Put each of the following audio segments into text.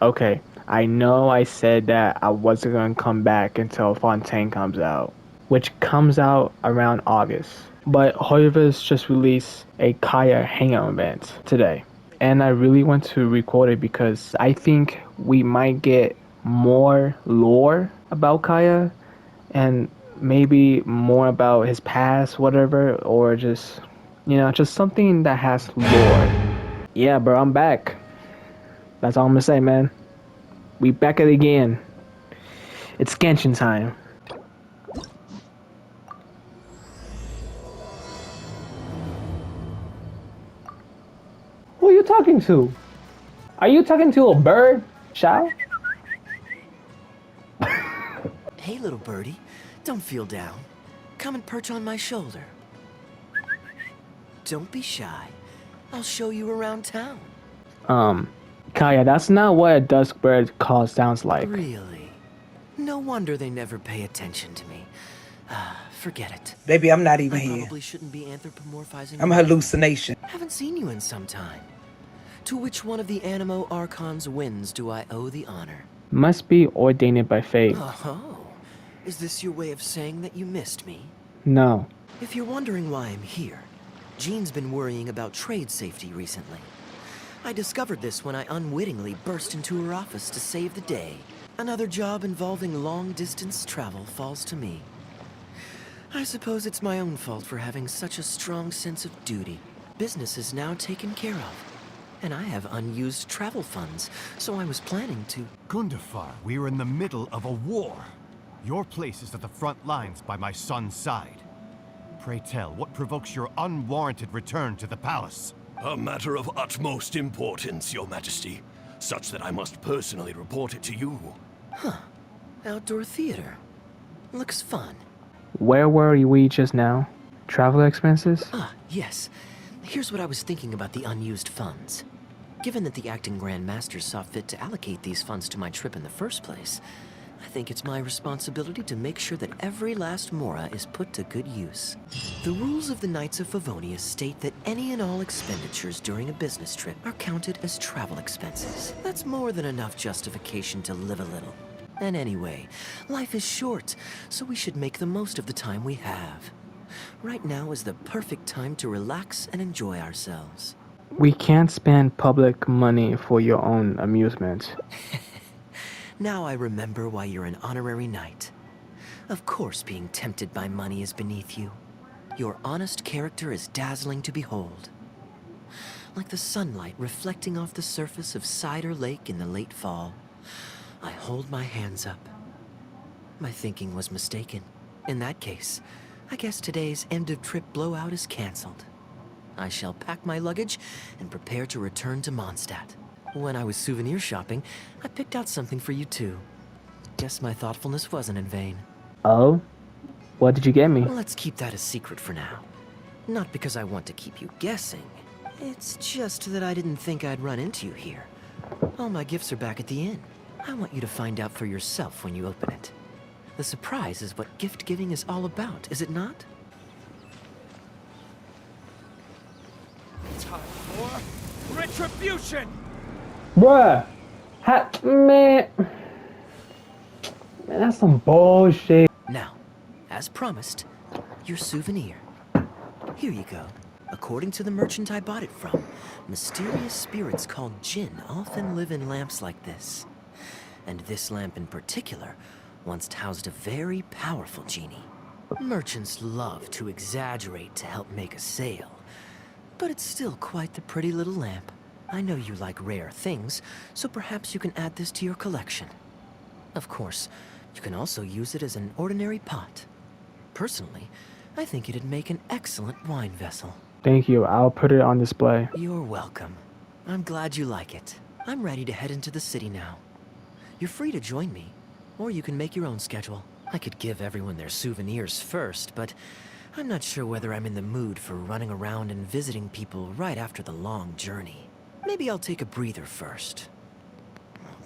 Okay, I know I said that I wasn't gonna come back until Fontaine comes out, which comes out around August. But Hoiver's just released a Kaeya hangout event today. And I really want to record it because I think we might get more lore about Kaeya and maybe more about his past, whatever, or just, just something that has lore. Yeah, bro, I'm back. That's all I'm gonna say, man. We back at it again. It's Genshin time. Who are you talking to? Are you talking to a bird, Shy? Hey, little birdie. Don't feel down. Come and perch on my shoulder. Don't be shy. I'll show you around town. Um, Kaya, that's not what a dusk bird call sounds like. Really? No wonder they never pay attention to me. Forget it. Baby, I'm not even I here. probably shouldn't be anthropomorphizing. I'm a hallucination. Haven't seen you in some time. To which one of the Animo Archon's wins do I owe the honor? Must be ordained by fate. Oh, is this your way of saying that you missed me? No. If you're wondering why I'm here, Jean's been worrying about trade safety recently. I discovered this when I unwittingly burst into her office to save the day. Another job involving long-distance travel falls to me. I suppose it's my own fault for having such a strong sense of duty. Business is now taken care of, and I have unused travel funds, so I was planning to... Gundafar, we are in the middle of a war. Your place is at the front lines by my son's side. Pray tell, what provokes your unwarranted return to the palace? A matter of utmost importance, Your Majesty. Such that I must personally report it to you. Huh. Outdoor theater. Looks fun. Where were we just now? Travel expenses? Ah, yes. Here's what I was thinking about the unused funds. Given that the acting Grand Masters saw fit to allocate these funds to my trip in the first place, I think it's my responsibility to make sure that every last mora is put to good use. The rules of the Knights of Favonius state that any and all expenditures during a business trip are counted as travel expenses. That's more than enough justification to live a little. And anyway, life is short, so we should make the most of the time we have. Right now is the perfect time to relax and enjoy ourselves. We can't spend public money for your own amusement. Now I remember why you're an honorary knight. Of course being tempted by money is beneath you. Your honest character is dazzling to behold. Like the sunlight reflecting off the surface of Cider Lake in the late fall, I hold my hands up. My thinking was mistaken. In that case, I guess today's end-of-trip blowout is cancelled. I shall pack my luggage and prepare to return to Mondstadt. When I was souvenir shopping, I picked out something for you too. Guess my thoughtfulness wasn't in vain. Oh? What did you get me? Let's keep that a secret for now. Not because I want to keep you guessing. It's just that I didn't think I'd run into you here. All my gifts are back at the inn. I want you to find out for yourself when you open it. The surprise is what gift giving is all about, is it not? Time for retribution! Bruh! Man, that's some bullshit. Now, as promised, your souvenir. Here you go. According to the merchant I bought it from, mysterious spirits called Jinn often live in lamps like this. And this lamp in particular once housed a very powerful genie. Merchants love to exaggerate to help make a sale, but it's still quite the pretty little lamp. I know you like rare things, so perhaps you can add this to your collection. Of course, you can also use it as an ordinary pot. Personally, I think it'd make an excellent wine vessel. Thank you. I'll put it on display. You're welcome. I'm glad you like it. I'm ready to head into the city now. You're free to join me, or you can make your own schedule. I could give everyone their souvenirs first, but I'm not sure whether I'm in the mood for running around and visiting people right after the long journey. Maybe I'll take a breather first.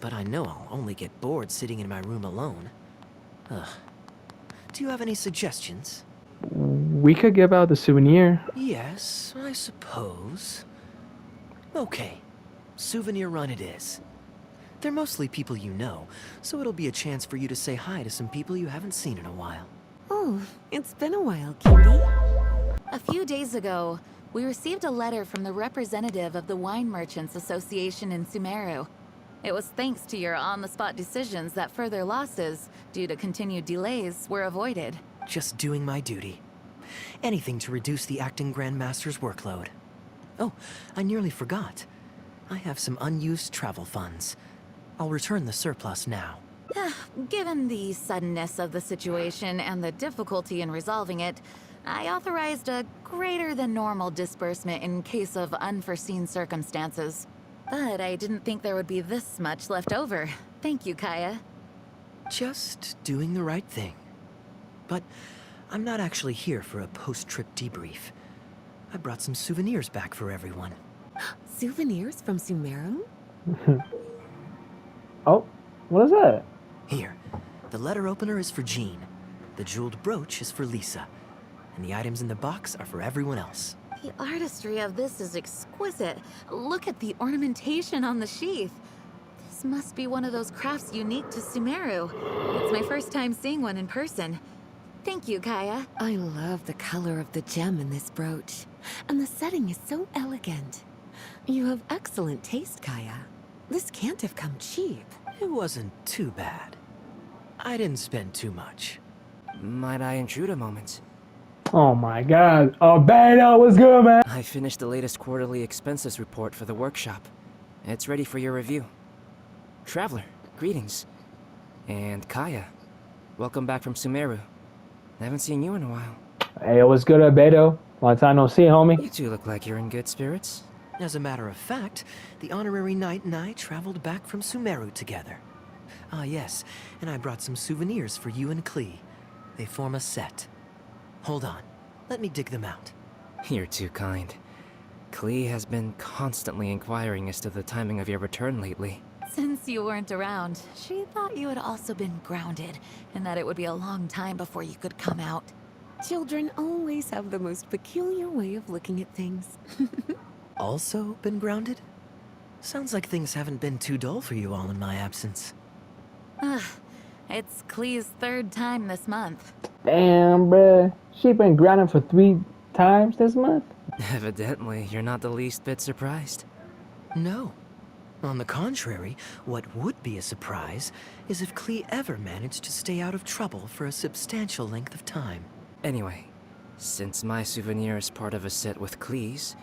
But I know I'll only get bored sitting in my room alone. Ugh. Do you have any suggestions? We could give out the souvenir. Yes, I suppose. Okay. Souvenir run it is. They're mostly people you know, so it'll be a chance for you to say hi to some people you haven't seen in a while. Oh, it's been a while, cutie. A few days ago, we received a letter from the representative of the Wine Merchants Association in Sumeru. It was thanks to your on-the-spot decisions that further losses, due to continued delays, were avoided. Just doing my duty. Anything to reduce the acting Grandmaster's workload. Oh, I nearly forgot. I have some unused travel funds. I'll return the surplus now. Given the suddenness of the situation and the difficulty in resolving it, I authorized a greater than normal disbursement in case of unforeseen circumstances. But I didn't think there would be this much left over. Thank you, Kaeya. Just doing the right thing. But I'm not actually here for a post-trip debrief. I brought some souvenirs back for everyone. Souvenirs from Sumeru? Oh, what is that? Here, the letter opener is for Jean. The jeweled brooch is for Lisa. And the items in the box are for everyone else. The artistry of this is exquisite. Look at the ornamentation on the sheath. This must be one of those crafts unique to Sumeru. It's my first time seeing one in person. Thank you, Kaeya. I love the color of the gem in this brooch. And the setting is so elegant. You have excellent taste, Kaeya. This can't have come cheap. It wasn't too bad. I didn't spend too much. Might I intrude a moment? Oh my god. Oh, Beto, what's good, man? I finished the latest quarterly expenses report for the workshop. It's ready for your review. Traveler, greetings. And Kaeya, welcome back from Sumeru. I haven't seen you in a while. Hey, what's good, Beto? Long time no see, homie. You two look like you're in good spirits. As a matter of fact, the honorary knight and I traveled back from Sumeru together. Ah, yes, and I brought some souvenirs for you and Klee. They form a set. Hold on, let me dig them out. You're too kind. Klee has been constantly inquiring as to the timing of your return lately. Since you weren't around, she thought you had also been grounded, and that it would be a long time before you could come out. Children always have the most peculiar way of looking at things. Also been grounded? Sounds like things haven't been too dull for you all in my absence. It's Klee's third time this month. Damn, bruh. She been grounded for 3 times this month? Evidently, you're not the least bit surprised. No. On the contrary, what would be a surprise is if Klee ever managed to stay out of trouble for a substantial length of time. Anyway, since my souvenir is part of a set with Klee's,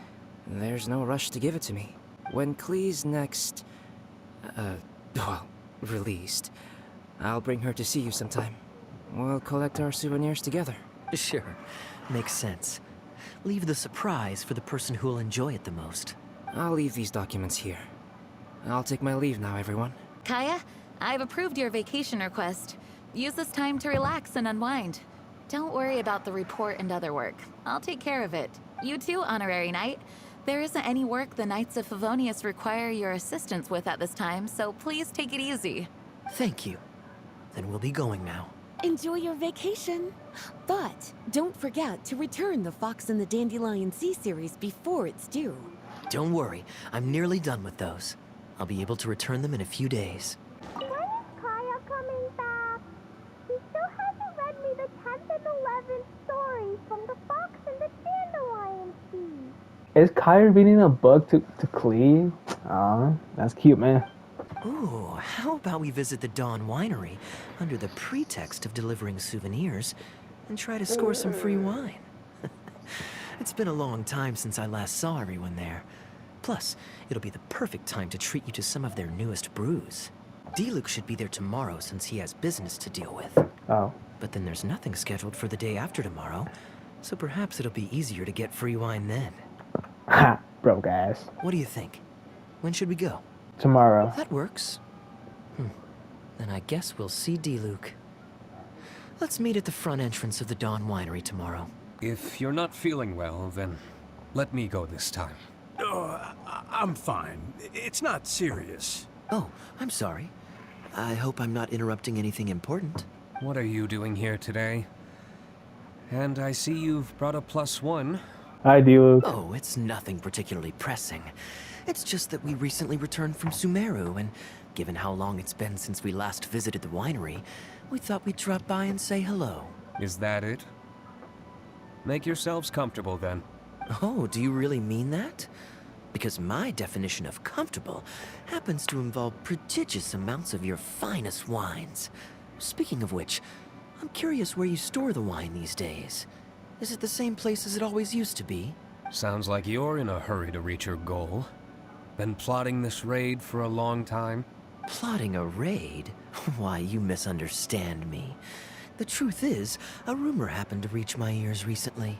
there's no rush to give it to me. When Klee's next, released, I'll bring her to see you sometime. We'll collect our souvenirs together. Sure, makes sense. Leave the surprise for the person who'll enjoy it the most. I'll leave these documents here. I'll take my leave now, everyone. Kaeya, I've approved your vacation request. Use this time to relax and unwind. Don't worry about the report and other work. I'll take care of it. You too, Honorary Knight. There isn't any work the Knights of Favonius require your assistance with at this time, so please take it easy. Thank you. Then we'll be going now. Enjoy your vacation. But don't forget to return the Fox and the Dandelion Sea series before it's due. Don't worry, I'm nearly done with those. I'll be able to return them in a few days. When is Kaeya coming back? He still hasn't read me the 10th and 11th stories from the Fox and the Dandelion Sea. Is Kaeya reading a book to Klee? Aw, that's cute, man. Ooh, how about we visit the Dawn Winery under the pretext of delivering souvenirs and try to score some free wine? It's been a long time since I last saw everyone there. Plus, it'll be the perfect time to treat you to some of their newest brews. Diluc should be there tomorrow since he has business to deal with. Oh. But then there's nothing scheduled for the day after tomorrow, so perhaps it'll be easier to get free wine then. Ha, broke ass. What do you think? When should we go? Tomorrow. That works. Then I guess we'll see Diluc. Let's meet at the front entrance of the Dawn Winery tomorrow. If you're not feeling well, then let me go this time. I'm fine. It's not serious. Oh, I'm sorry. I hope I'm not interrupting anything important. What are you doing here today? And I see you've brought a +1. Hi, Diluc. Oh, it's nothing particularly pressing. It's just that we recently returned from Sumeru, and given how long it's been since we last visited the winery, we thought we'd drop by and say hello. Is that it? Make yourselves comfortable then. Oh, do you really mean that? Because my definition of comfortable happens to involve prodigious amounts of your finest wines. Speaking of which, I'm curious where you store the wine these days. Is it the same place as it always used to be? Sounds like you're in a hurry to reach your goal. Been plotting this raid for a long time? Plotting a raid? Why, you misunderstand me. The truth is, a rumor happened to reach my ears recently.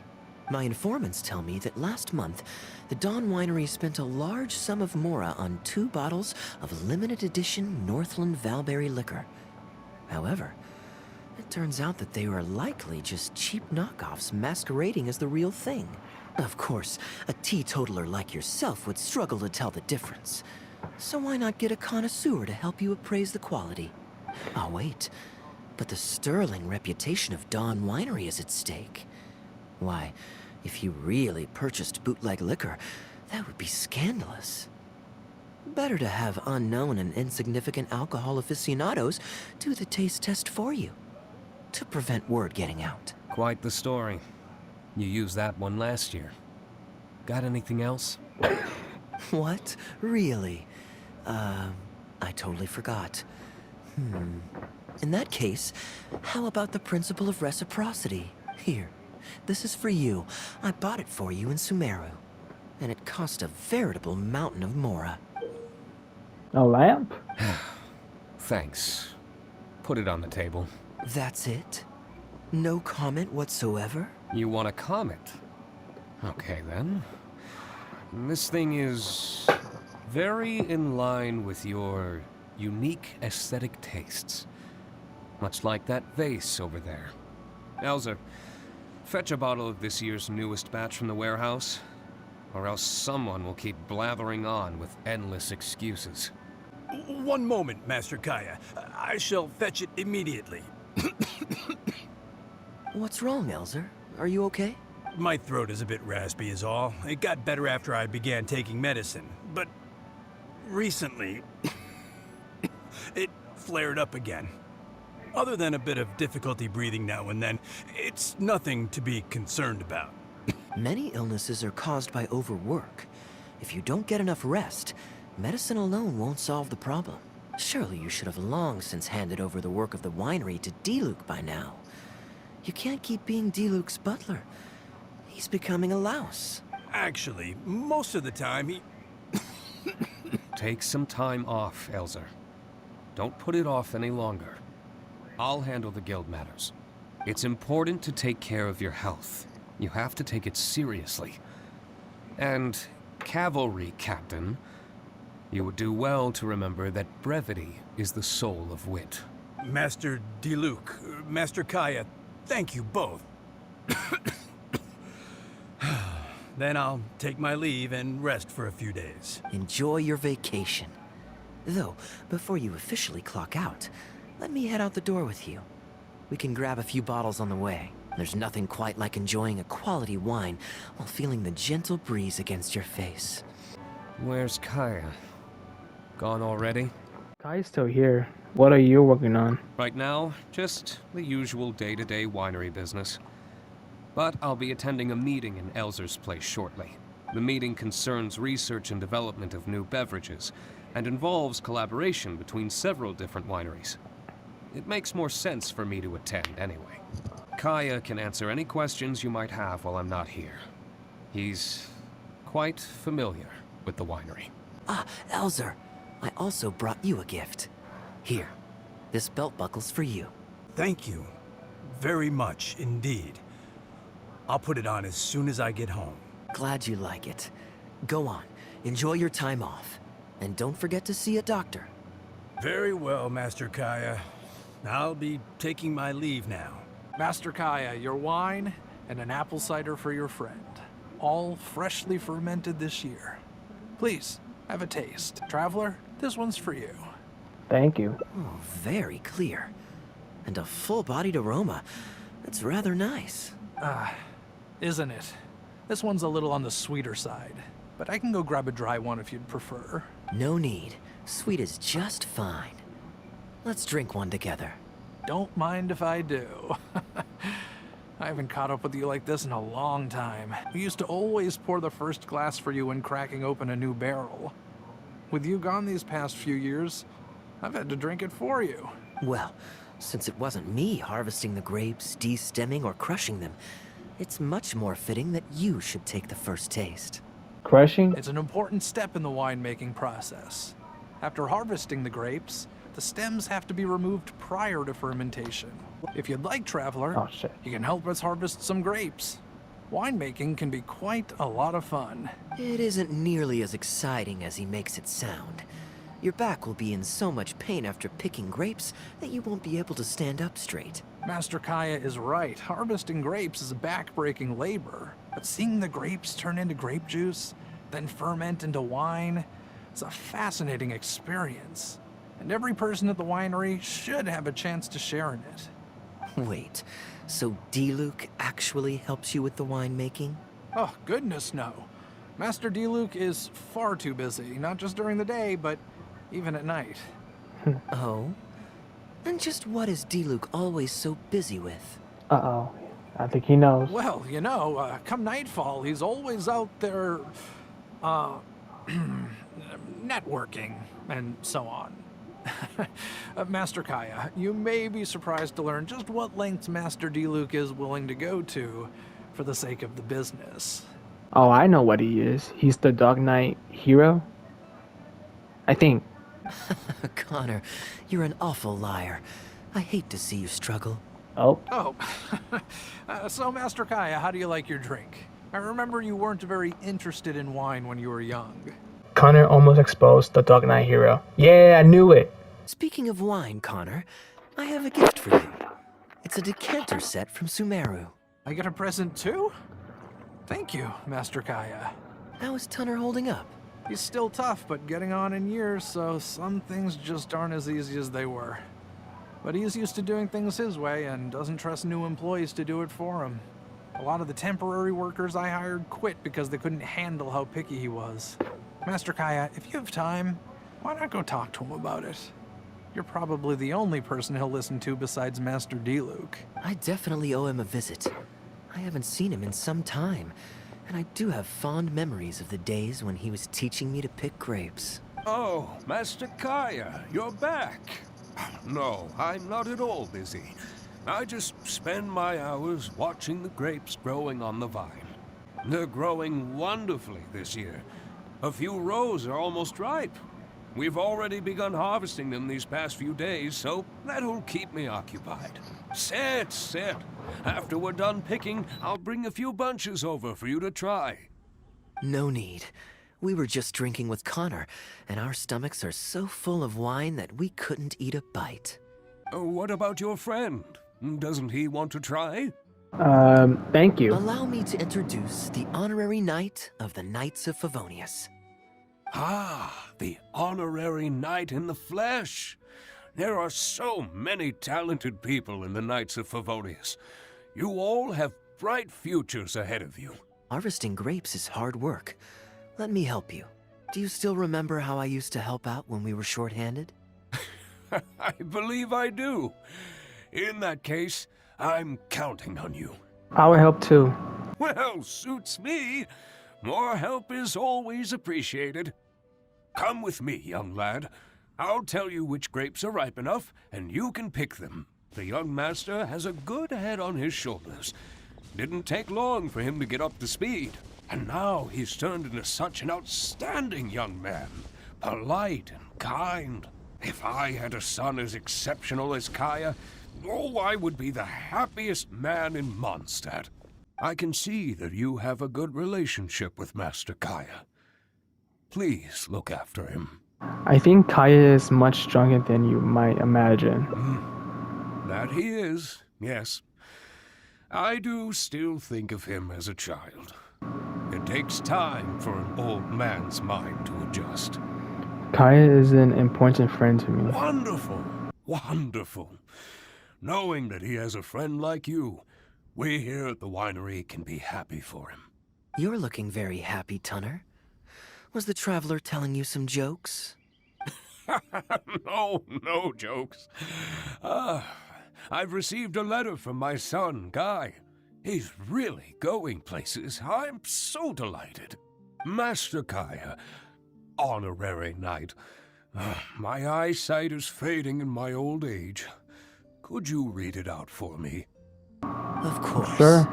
My informants tell me that last month, the Dawn Winery spent a large sum of mora on 2 bottles of limited edition Northland Valberry liquor. However, it turns out that they were likely just cheap knockoffs masquerading as the real thing. Of course, a teetotaler like yourself would struggle to tell the difference. So why not get a connoisseur to help you appraise the quality? Oh, wait. But the sterling reputation of Dawn Winery is at stake. Why, if you really purchased bootleg liquor, that would be scandalous. Better to have unknown and insignificant alcohol aficionados do the taste test for you, to prevent word getting out. Quite the story. You used that one last year. Got anything else? What? Really? I totally forgot. In that case, how about the principle of reciprocity? Here, this is for you. I bought it for you in Sumeru. And it cost a veritable mountain of mora. A lamp? Thanks. Put it on the table. That's it? No comment whatsoever? You want a comment? Okay, then. This thing is very in line with your unique aesthetic tastes. Much like that vase over there. Elzer, fetch a bottle of this year's newest batch from the warehouse, or else someone will keep blathering on with endless excuses. One moment, Master Kaeya. I shall fetch it immediately. What's wrong, Elzer? Are you okay? My throat is a bit raspy is all. It got better after I began taking medicine, but recently it flared up again. Other than a bit of difficulty breathing now and then, it's nothing to be concerned about. Many illnesses are caused by overwork. If you don't get enough rest, medicine alone won't solve the problem. Surely you should have long since handed over the work of the winery to Diluc by now. You can't keep being Diluc's butler. He's becoming a louse. Actually, most of the time he... Take some time off, Elzer. Don't put it off any longer. I'll handle the guild matters. It's important to take care of your health. You have to take it seriously. And, cavalry captain, you would do well to remember that brevity is the soul of wit. Master Diluc, Master Kaeya, thank you both. Then I'll take my leave and rest for a few days. Enjoy your vacation. Though, before you officially clock out, let me head out the door with you. We can grab a few bottles on the way. There's nothing quite like enjoying a quality wine while feeling the gentle breeze against your face. Where's Kaeya? Gone already? Kai's still here. What are you working on? Right now, just the usual day-to-day winery business. But I'll be attending a meeting in Elzer's place shortly. The meeting concerns research and development of new beverages, and involves collaboration between several different wineries. It makes more sense for me to attend anyway. Kaeya can answer any questions you might have while I'm not here. He's quite familiar with the winery. Ah, Elzer, I also brought you a gift. Here, this belt buckle's for you. Thank you very much indeed. I'll put it on as soon as I get home. Glad you like it. Go on, enjoy your time off. And don't forget to see a doctor. Very well, Master Kaeya. I'll be taking my leave now. Master Kaeya, your wine and an apple cider for your friend. All freshly fermented this year. Please, have a taste. Traveler, this one's for you. Thank you. Oh, very clear. And a full-bodied aroma. That's rather nice. Isn't it? This one's a little on the sweeter side, but I can go grab a dry one if you'd prefer. No need. Sweet is just fine. Let's drink one together. Don't mind if I do. I haven't caught up with you like this in a long time. We used to always pour the first glass for you when cracking open a new barrel. With you gone these past few years, I've had to drink it for you. Well, since it wasn't me harvesting the grapes, de-stemming, or crushing them, it's much more fitting that you should take the first taste. Crushing? It's an important step in the winemaking process. After harvesting the grapes, the stems have to be removed prior to fermentation. If you'd like, Traveler, Oh, shit. you can help us harvest some grapes. Winemaking can be quite a lot of fun. It isn't nearly as exciting as he makes it sound. Your back will be in so much pain after picking grapes that you won't be able to stand up straight. Master Kaeya is right. Harvesting grapes is a back-breaking labor. But seeing the grapes turn into grape juice, then ferment into wine, it's a fascinating experience. And every person at the winery should have a chance to share in it. Wait, so D-Luke actually helps you with the winemaking? Oh, goodness no. Master D-Luke is far too busy, not just during the day, but even at night. Oh? And just what is D-Luke always so busy with? Uh-oh. I think he knows. Well, you know, come nightfall, he's always out there, networking and so on. Master Kaeya, you may be surprised to learn just what lengths Master D-Luke is willing to go to for the sake of the business. Oh, I know what he is. He's the Dark Knight hero? I think. Connor, you're an awful liar. I hate to see you struggle. Oh. Oh, so Master Kaeya, how do you like your drink? I remember you weren't very interested in wine when you were young. Connor almost exposed the Dark Knight hero. Yeah, I knew it. Speaking of wine, Connor, I have a gift for you. It's a decanter set from Sumeru. I get a present too? Thank you, Master Kaeya. How is Tunner holding up? He's still tough, but getting on in years, so some things just aren't as easy as they were. But he's used to doing things his way and doesn't trust new employees to do it for him. A lot of the temporary workers I hired quit because they couldn't handle how picky he was. Master Kaeya, if you have time, why not go talk to him about it? You're probably the only person he'll listen to besides Master D-Luke. I definitely owe him a visit. I haven't seen him in some time, and I do have fond memories of the days when he was teaching me to pick grapes. Oh, Master Kaeya, you're back. No, I'm not at all busy. I just spend my hours watching the grapes growing on the vine. They're growing wonderfully this year. A few rows are almost ripe. We've already begun harvesting them these past few days, so that'll keep me occupied. Sit. After we're done picking, I'll bring a few bunches over for you to try. No need. We were just drinking with Connor, and our stomachs are so full of wine that we couldn't eat a bite. What about your friend? Doesn't he want to try? Thank you. Allow me to introduce the honorary knight of the Knights of Favonius. Ah, the honorary knight in the flesh. There are so many talented people in the Knights of Favonius. You all have bright futures ahead of you. Harvesting grapes is hard work. Let me help you. Do you still remember how I used to help out when we were short-handed? I believe I do. In that case, I'm counting on you. I would help too. Well, suits me. More help is always appreciated. Come with me, young lad. I'll tell you which grapes are ripe enough, and you can pick them. The young master has a good head on his shoulders. Didn't take long for him to get up to speed. And now he's turned into such an outstanding young man. Polite and kind. If I had a son as exceptional as Kaeya, oh, I would be the happiest man in Mondstadt. I can see that you have a good relationship with Master Kaeya. Please look after him. I think Kaeya is much stronger than you might imagine. That he is, yes. I do still think of him as a child. It takes time for an old man's mind to adjust. Kaeya is an important friend to me. Wonderful. Knowing that he has a friend like you, we here at the winery can be happy for him. You're looking very happy, Tunner. Was the traveler telling you some jokes? No jokes. I've received a letter from my son, Guy. He's really going places. I'm so delighted. Master Kaeya, honorary knight. My eyesight is fading in my old age. Could you read it out for me? Of course. Sure.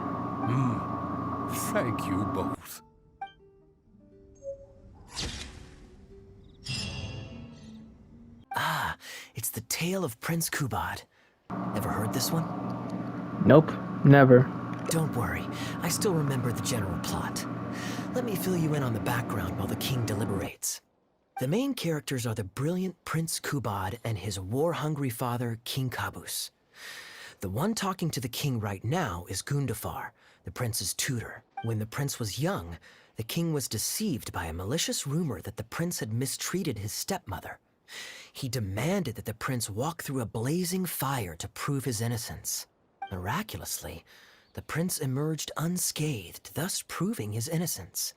Thank you both. Ah, it's the tale of Prince Kubad. Ever heard this one? Nope, never. Don't worry, I still remember the general plot. Let me fill you in on the background while the king deliberates. The main characters are the brilliant Prince Kubad and his war-hungry father, King Kabus. The one talking to the king right now is Gundafar, the prince's tutor. When the prince was young, the king was deceived by a malicious rumor that the prince had mistreated his stepmother. He demanded that the prince walk through a blazing fire to prove his innocence. Miraculously, the prince emerged unscathed, thus proving his innocence.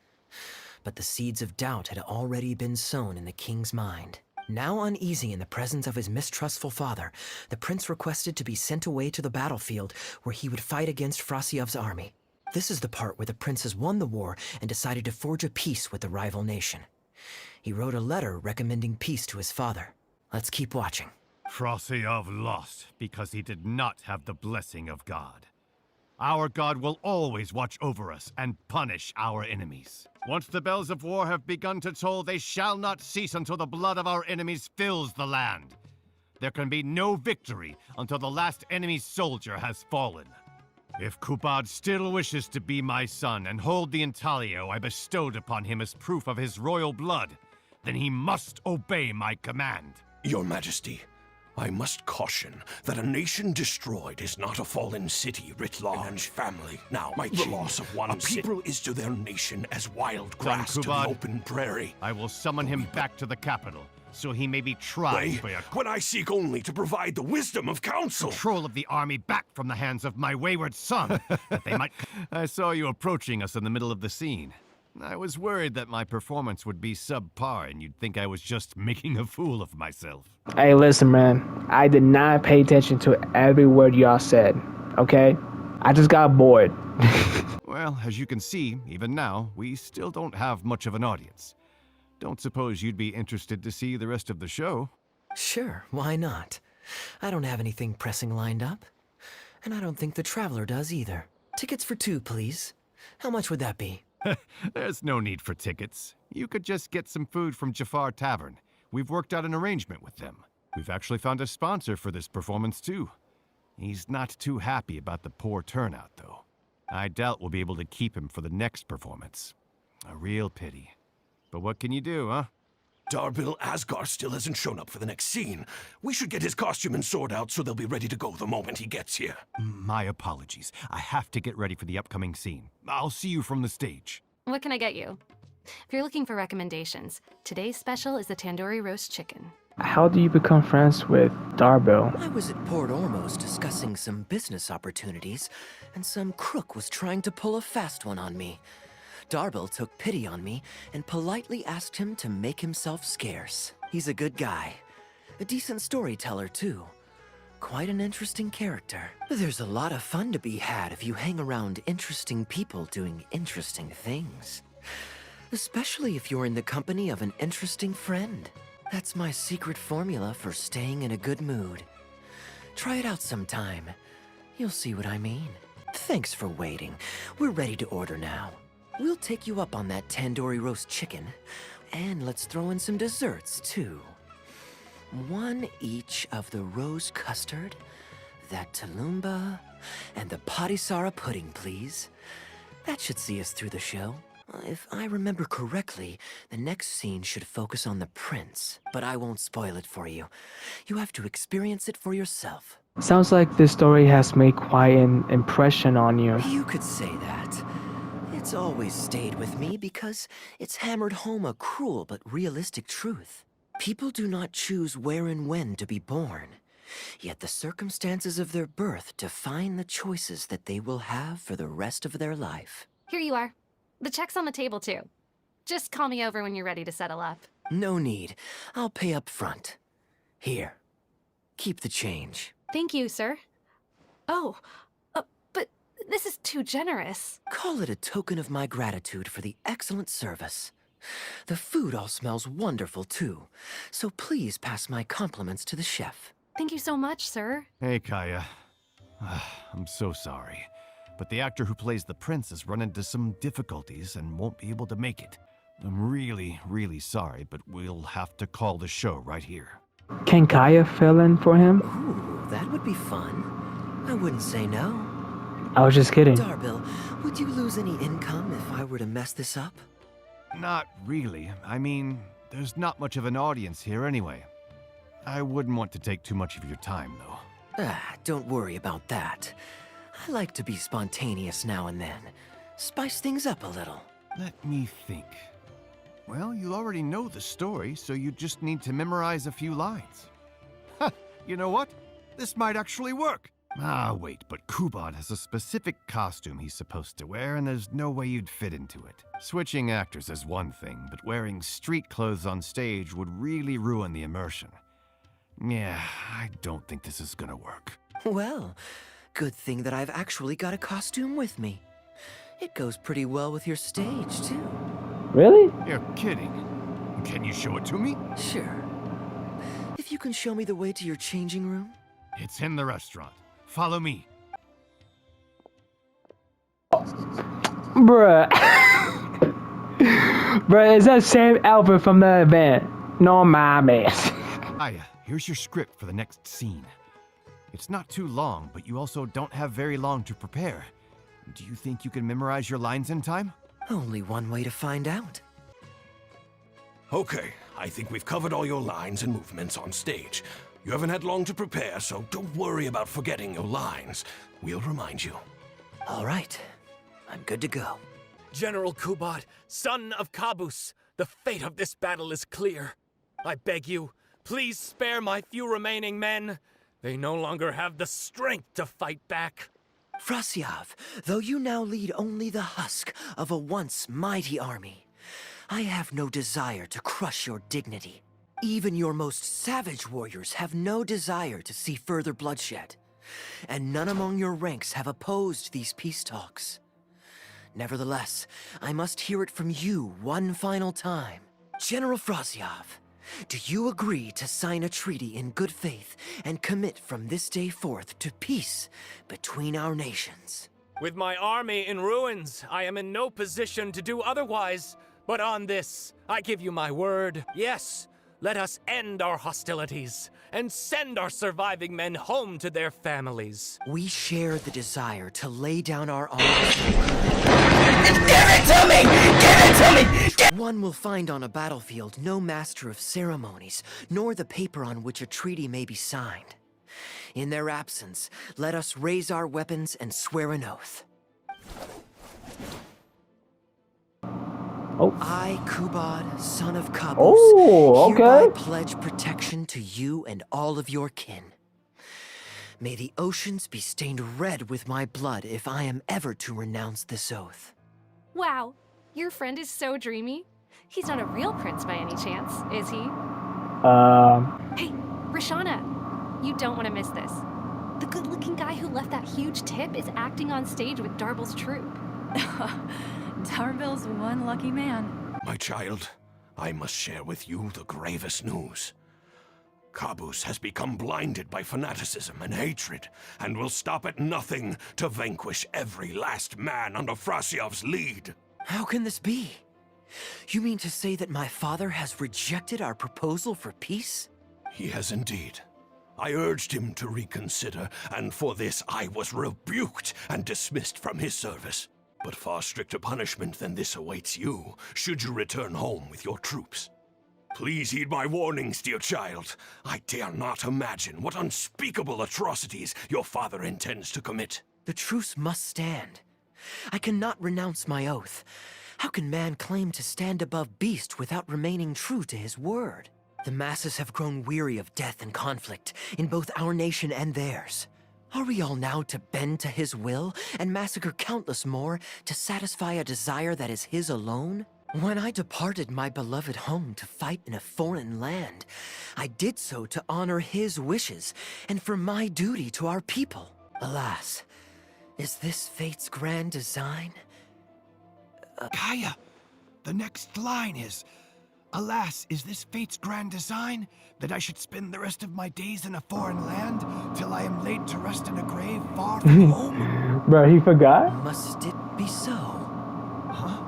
But the seeds of doubt had already been sown in the king's mind. Now uneasy in the presence of his mistrustful father, the prince requested to be sent away to the battlefield where he would fight against Frasiev's army. This is the part where the prince has won the war and decided to forge a peace with the rival nation. He wrote a letter recommending peace to his father. Let's keep watching. Frasiev lost because he did not have the blessing of God. Our God will always watch over us and punish our enemies. Once the bells of war have begun to toll, they shall not cease until the blood of our enemies fills the land. There can be no victory until the last enemy soldier has fallen. If Kubad still wishes to be my son and hold the intaglio I bestowed upon him as proof of his royal blood, then he must obey my command. Your Majesty, I must caution that a nation destroyed is not a fallen city writ large. Family. Now, the loss of one people is to their nation as wild grass to the open prairie. I will summon him back to the capital, so he may be tried by a... When I seek only to provide the wisdom of counsel. Control of the army back from the hands of my wayward son, that they might... I saw you approaching us in the middle of the scene. I was worried that my performance would be subpar and you'd think I was just making a fool of myself. Hey, listen, man. I did not pay attention to every word y'all said, okay? I just got bored. Well, as you can see, even now, we still don't have much of an audience. Don't suppose you'd be interested to see the rest of the show? Sure, why not? I don't have anything pressing lined up. And I don't think the Traveler does either. Tickets for 2, please. How much would that be? There's no need for tickets. You could just get some food from Jafar Tavern. We've worked out an arrangement with them. We've actually found a sponsor for this performance, too. He's not too happy about the poor turnout, though. I doubt we'll be able to keep him for the next performance. A real pity. But what can you do, huh? Darbil Asgar still hasn't shown up for the next scene. We should get his costume and sword out so they'll be ready to go the moment he gets here. My apologies. I have to get ready for the upcoming scene. I'll see you from the stage. What can I get you? If you're looking for recommendations, today's special is the tandoori roast chicken. How do you become friends with Darbil? I was at Port Ormos discussing some business opportunities, and some crook was trying to pull a fast one on me. Darbil took pity on me and politely asked him to make himself scarce. He's a good guy. A decent storyteller, too. Quite an interesting character. There's a lot of fun to be had if you hang around interesting people doing interesting things. Especially if you're in the company of an interesting friend. That's my secret formula for staying in a good mood. Try it out sometime. You'll see what I mean. Thanks for waiting. We're ready to order now. We'll take you up on that tandoori roast chicken. And let's throw in some desserts, too. 1 each of the rose custard, that talumba, and the patisara pudding, please. That should see us through the show. If I remember correctly, the next scene should focus on the prince, but I won't spoil it for you. You have to experience it for yourself. Sounds like this story has made quite an impression on you. You could say that. It's always stayed with me because it's hammered home a cruel but realistic truth. People do not choose where and when to be born, yet the circumstances of their birth define the choices that they will have for the rest of their life. Here you are. The check's on the table, too. Just call me over when you're ready to settle up. No need. I'll pay up front. Here. Keep the change. Thank you, sir. Oh, but this is too generous. Call it a token of my gratitude for the excellent service. The food all smells wonderful, too. So please pass my compliments to the chef. Thank you so much, sir. Hey, Kaeya. I'm so sorry, but the actor who plays the prince has run into some difficulties and won't be able to make it. I'm really, really sorry, but we'll have to call the show right here. Can Kaeya fill in for him? Ooh, that would be fun. I wouldn't say no. I was just kidding. Darbil, would you lose any income if I were to mess this up? Not really. I mean, there's not much of an audience here anyway. I wouldn't want to take too much of your time, though. Don't worry about that. I like to be spontaneous now and then. Spice things up a little. Let me think. Well, you already know the story, so you just need to memorize a few lines. Ha! You know what? This might actually work. Ah, wait, but Kubot has a specific costume he's supposed to wear, and there's no way you'd fit into it. Switching actors is one thing, but wearing street clothes on stage would really ruin the immersion. Yeah, I don't think this is gonna work. Well, good thing that I've actually got a costume with me. It goes pretty well with your stage, too. Really? You're kidding. Can you show it to me? Sure. If you can show me the way to your changing room? It's in the restaurant. Follow me. Bruh. Bruh, it's that same outfit from the event. No mames. Kaeya, here's your script for the next scene. It's not too long, but you also don't have very long to prepare. Do you think you can memorize your lines in time? Only one way to find out. Okay, I think we've covered all your lines and movements on stage. You haven't had long to prepare, so don't worry about forgetting your lines. We'll remind you. All right. I'm good to go. General Kubot, son of Kabus, the fate of this battle is clear. I beg you, please spare my few remaining men. They no longer have the strength to fight back. Frosyav, though you now lead only the husk of a once mighty army, I have no desire to crush your dignity. Even your most savage warriors have no desire to see further bloodshed, and none among your ranks have opposed these peace talks. Nevertheless, I must hear it from you one final time. General Frosyav, do you agree to sign a treaty in good faith and commit from this day forth to peace between our nations? With my army in ruins, I am in no position to do otherwise. But on this, I give you my word. Yes, let us end our hostilities and send our surviving men home to their families. We share the desire to lay down our arms. Give it to me! Give it to me! One will find on a battlefield no master of ceremonies, nor the paper on which a treaty may be signed. In their absence, let us raise our weapons and swear an oath. Oh. I, Kubod, son of Kabus, Oh, okay. hereby pledge protection to you and all of your kin. May the oceans be stained red with my blood if I am ever to renounce this oath. Wow, your friend is so dreamy. He's not a real prince by any chance, is he? Hey, Rashana, you don't want to miss this. The good-looking guy who left that huge tip is acting on stage with Darbil's troupe. Darbil's one lucky man. My child, I must share with you the gravest news. Kabus has become blinded by fanaticism and hatred, and will stop at nothing to vanquish every last man under Frasyov's lead. How can this be? You mean to say that my father has rejected our proposal for peace? He has indeed. I urged him to reconsider, and for this I was rebuked and dismissed from his service. But far stricter punishment than this awaits you, should you return home with your troops. Please heed my warnings, dear child. I dare not imagine what unspeakable atrocities your father intends to commit. The truce must stand. I cannot renounce my oath. How can man claim to stand above beast without remaining true to his word? The masses have grown weary of death and conflict in both our nation and theirs. Are we all now to bend to his will and massacre countless more to satisfy a desire that is his alone? When I departed my beloved home to fight in a foreign land, I did so to honor his wishes and for my duty to our people. Alas, is this fate's grand design? Kaeya, the next line is, alas, is this fate's grand design, that I should spend the rest of my days in a foreign land, till I am laid to rest in a grave far from home? Bro, he forgot? Must it be so? Huh?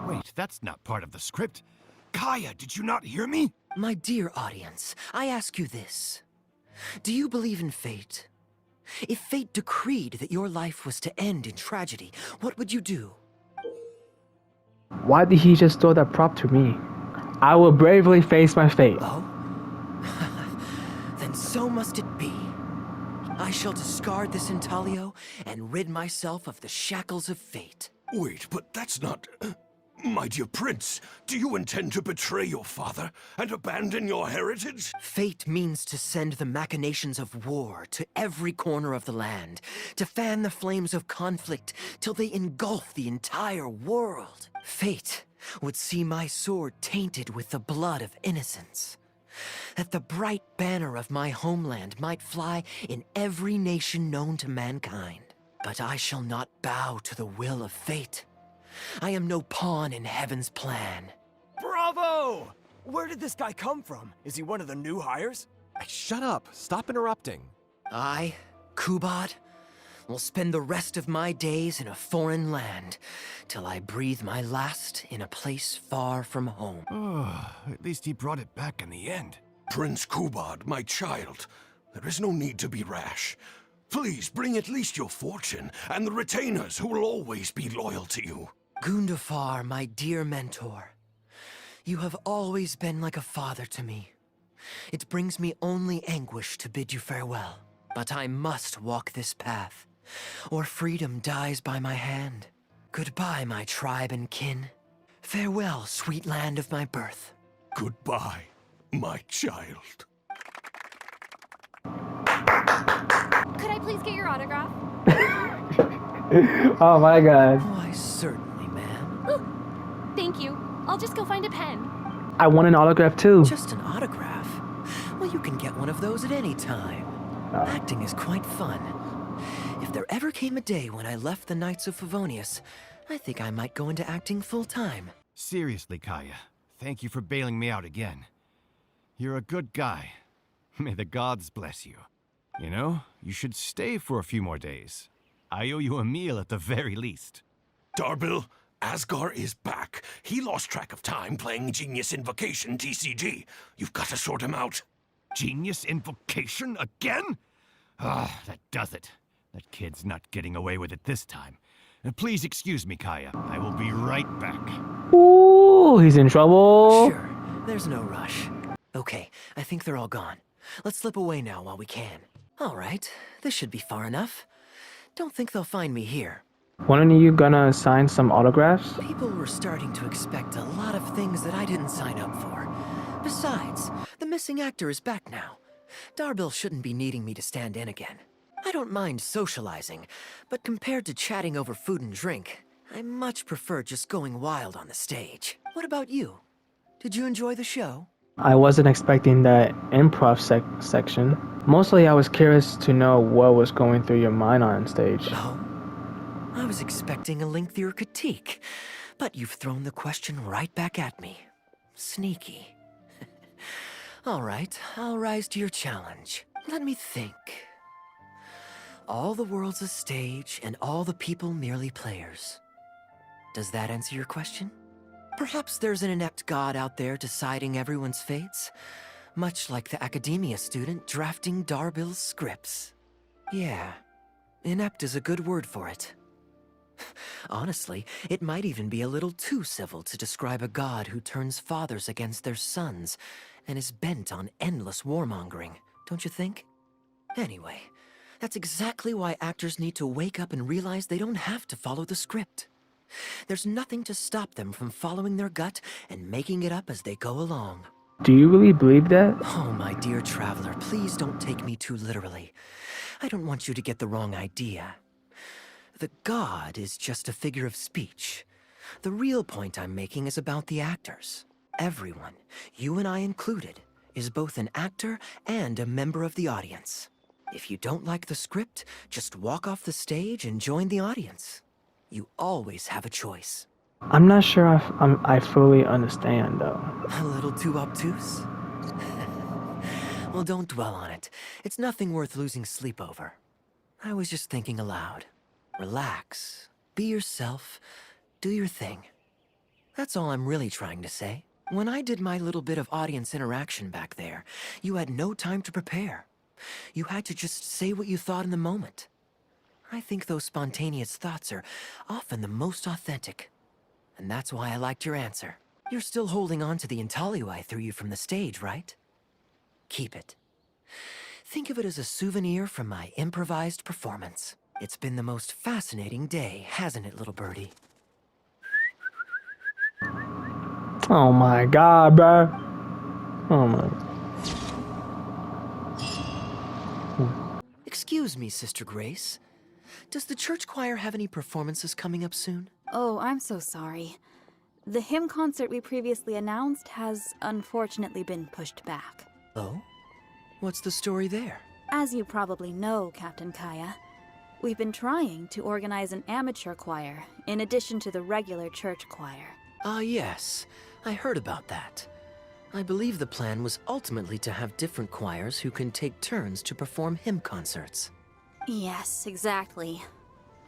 Wait, that's not part of the script. Kaeya, did you not hear me? My dear audience, I ask you this. Do you believe in fate? If fate decreed that your life was to end in tragedy, what would you do? Why did he just throw that prop to me? I will bravely face my fate. Oh? Then so must it be. I shall discard this intaglio and rid myself of the shackles of fate. Wait, but that's not... My dear prince, do you intend to betray your father and abandon your heritage? Fate means to send the machinations of war to every corner of the land, to fan the flames of conflict till they engulf the entire world. Fate would see my sword tainted with the blood of innocents, that the bright banner of my homeland might fly in every nation known to mankind. But I shall not bow to the will of fate. I am no pawn in heaven's plan. Bravo! Where did this guy come from? Is he one of the new hires? Shut up. Stop interrupting. I, Kubad, will spend the rest of my days in a foreign land till I breathe my last in a place far from home. Oh, at least he brought it back in the end. Prince Kubad, my child, there is no need to be rash. Please bring at least your fortune and the retainers who will always be loyal to you. Gundafar, my dear mentor, you have always been like a father to me. It brings me only anguish to bid you farewell, but I must walk this path, or freedom dies by my hand. Goodbye, my tribe and kin. Farewell, sweet land of my birth. Goodbye, my child. Could I please get your autograph? Oh my god. Why, certainly, ma'am. Ooh, thank you. I'll just go find a pen. I want an autograph too. Just an autograph? Well, you can get one of those at any time. Acting is quite fun. If there ever came a day when I left the Knights of Favonius, I think I might go into acting full-time. Seriously, Kaeya, thank you for bailing me out again. You're a good guy. May the gods bless you. You know, you should stay for a few more days. I owe you a meal at the very least. Darbil, Asgar is back. He lost track of time playing Genius Invocation TCG. You've got to sort him out. Genius Invocation again? Ah, that does it. That kid's not getting away with it this time. Please excuse me, Kaeya. I will be right back. Ooh, he's in trouble. Sure, there's no rush. Okay, I think they're all gone. Let's slip away now while we can. All right, this should be far enough. Don't think they'll find me here. When are you gonna sign some autographs? People were starting to expect a lot of things that I didn't sign up for. Besides, the missing actor is back now. Darbil shouldn't be needing me to stand in again. I don't mind socializing, but compared to chatting over food and drink, I much prefer just going wild on the stage. What about you? Did you enjoy the show? I wasn't expecting that improv section. Mostly I was curious to know what was going through your mind on stage. Oh? I was expecting a lengthier critique, but you've thrown the question right back at me. Sneaky. All right, I'll rise to your challenge. Let me think. All the world's a stage, and all the people merely players. Does that answer your question? Perhaps there's an inept god out there deciding everyone's fates, much like the academia student drafting Darbil's scripts. Yeah, inept is a good word for it. Honestly, it might even be a little too civil to describe a god who turns fathers against their sons and is bent on endless warmongering, don't you think? Anyway, that's exactly why actors need to wake up and realize they don't have to follow the script. There's nothing to stop them from following their gut and making it up as they go along. Do you really believe that? Oh, my dear traveler, please don't take me too literally. I don't want you to get the wrong idea. The god is just a figure of speech, The real point I'm making is about the actors. Everyone, you and I included, is both an actor and a member of the audience. If you don't like the script, just walk off the stage and join the audience. You always have a choice. I'm not sure I fully understand, though. A little too obtuse? Well, don't dwell on it. It's nothing worth losing sleep over. I was just thinking aloud. Relax. Be yourself. Do your thing. That's all I'm really trying to say. When I did my little bit of audience interaction back there, you had no time to prepare. You had to just say what you thought in the moment. I think those spontaneous thoughts are often the most authentic. And that's why I liked your answer. You're still holding on to the intaglio I threw you from the stage, right? Keep it. Think of it as a souvenir from my improvised performance. It's been the most fascinating day, hasn't it, little birdie? Oh my god, bro. Oh my. Excuse me, Sister Grace. Does the church choir have any performances coming up soon? Oh, I'm so sorry. The hymn concert we previously announced has unfortunately been pushed back. Oh? What's the story there? As you probably know, Captain Kaeya, we've been trying to organize an amateur choir in addition to the regular church choir. Ah, yes. I heard about that. I believe the plan was ultimately to have different choirs who can take turns to perform hymn concerts. Yes, exactly.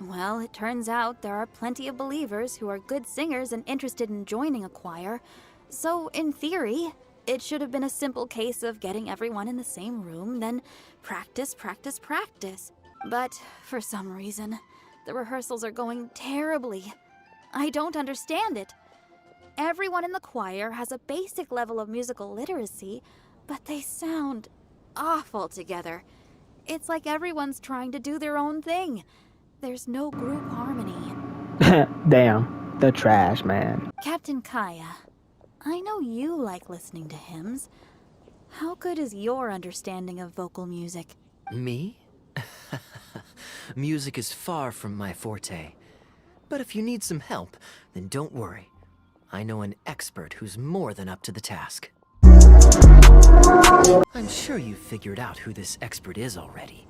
Well, it turns out there are plenty of believers who are good singers and interested in joining a choir. So, in theory, it should have been a simple case of getting everyone in the same room, then practice, practice, practice. But, for some reason, the rehearsals are going terribly. I don't understand it. Everyone in the choir has a basic level of musical literacy, but they sound awful together. It's like everyone's trying to do their own thing. There's no group harmony. Damn, the trash, man. Captain Kaeya, I know you like listening to hymns. How good is your understanding of vocal music? Me? Music is far from my forte. But if you need some help, then don't worry. I know an expert who's more than up to the task. I'm sure you've figured out who this expert is already.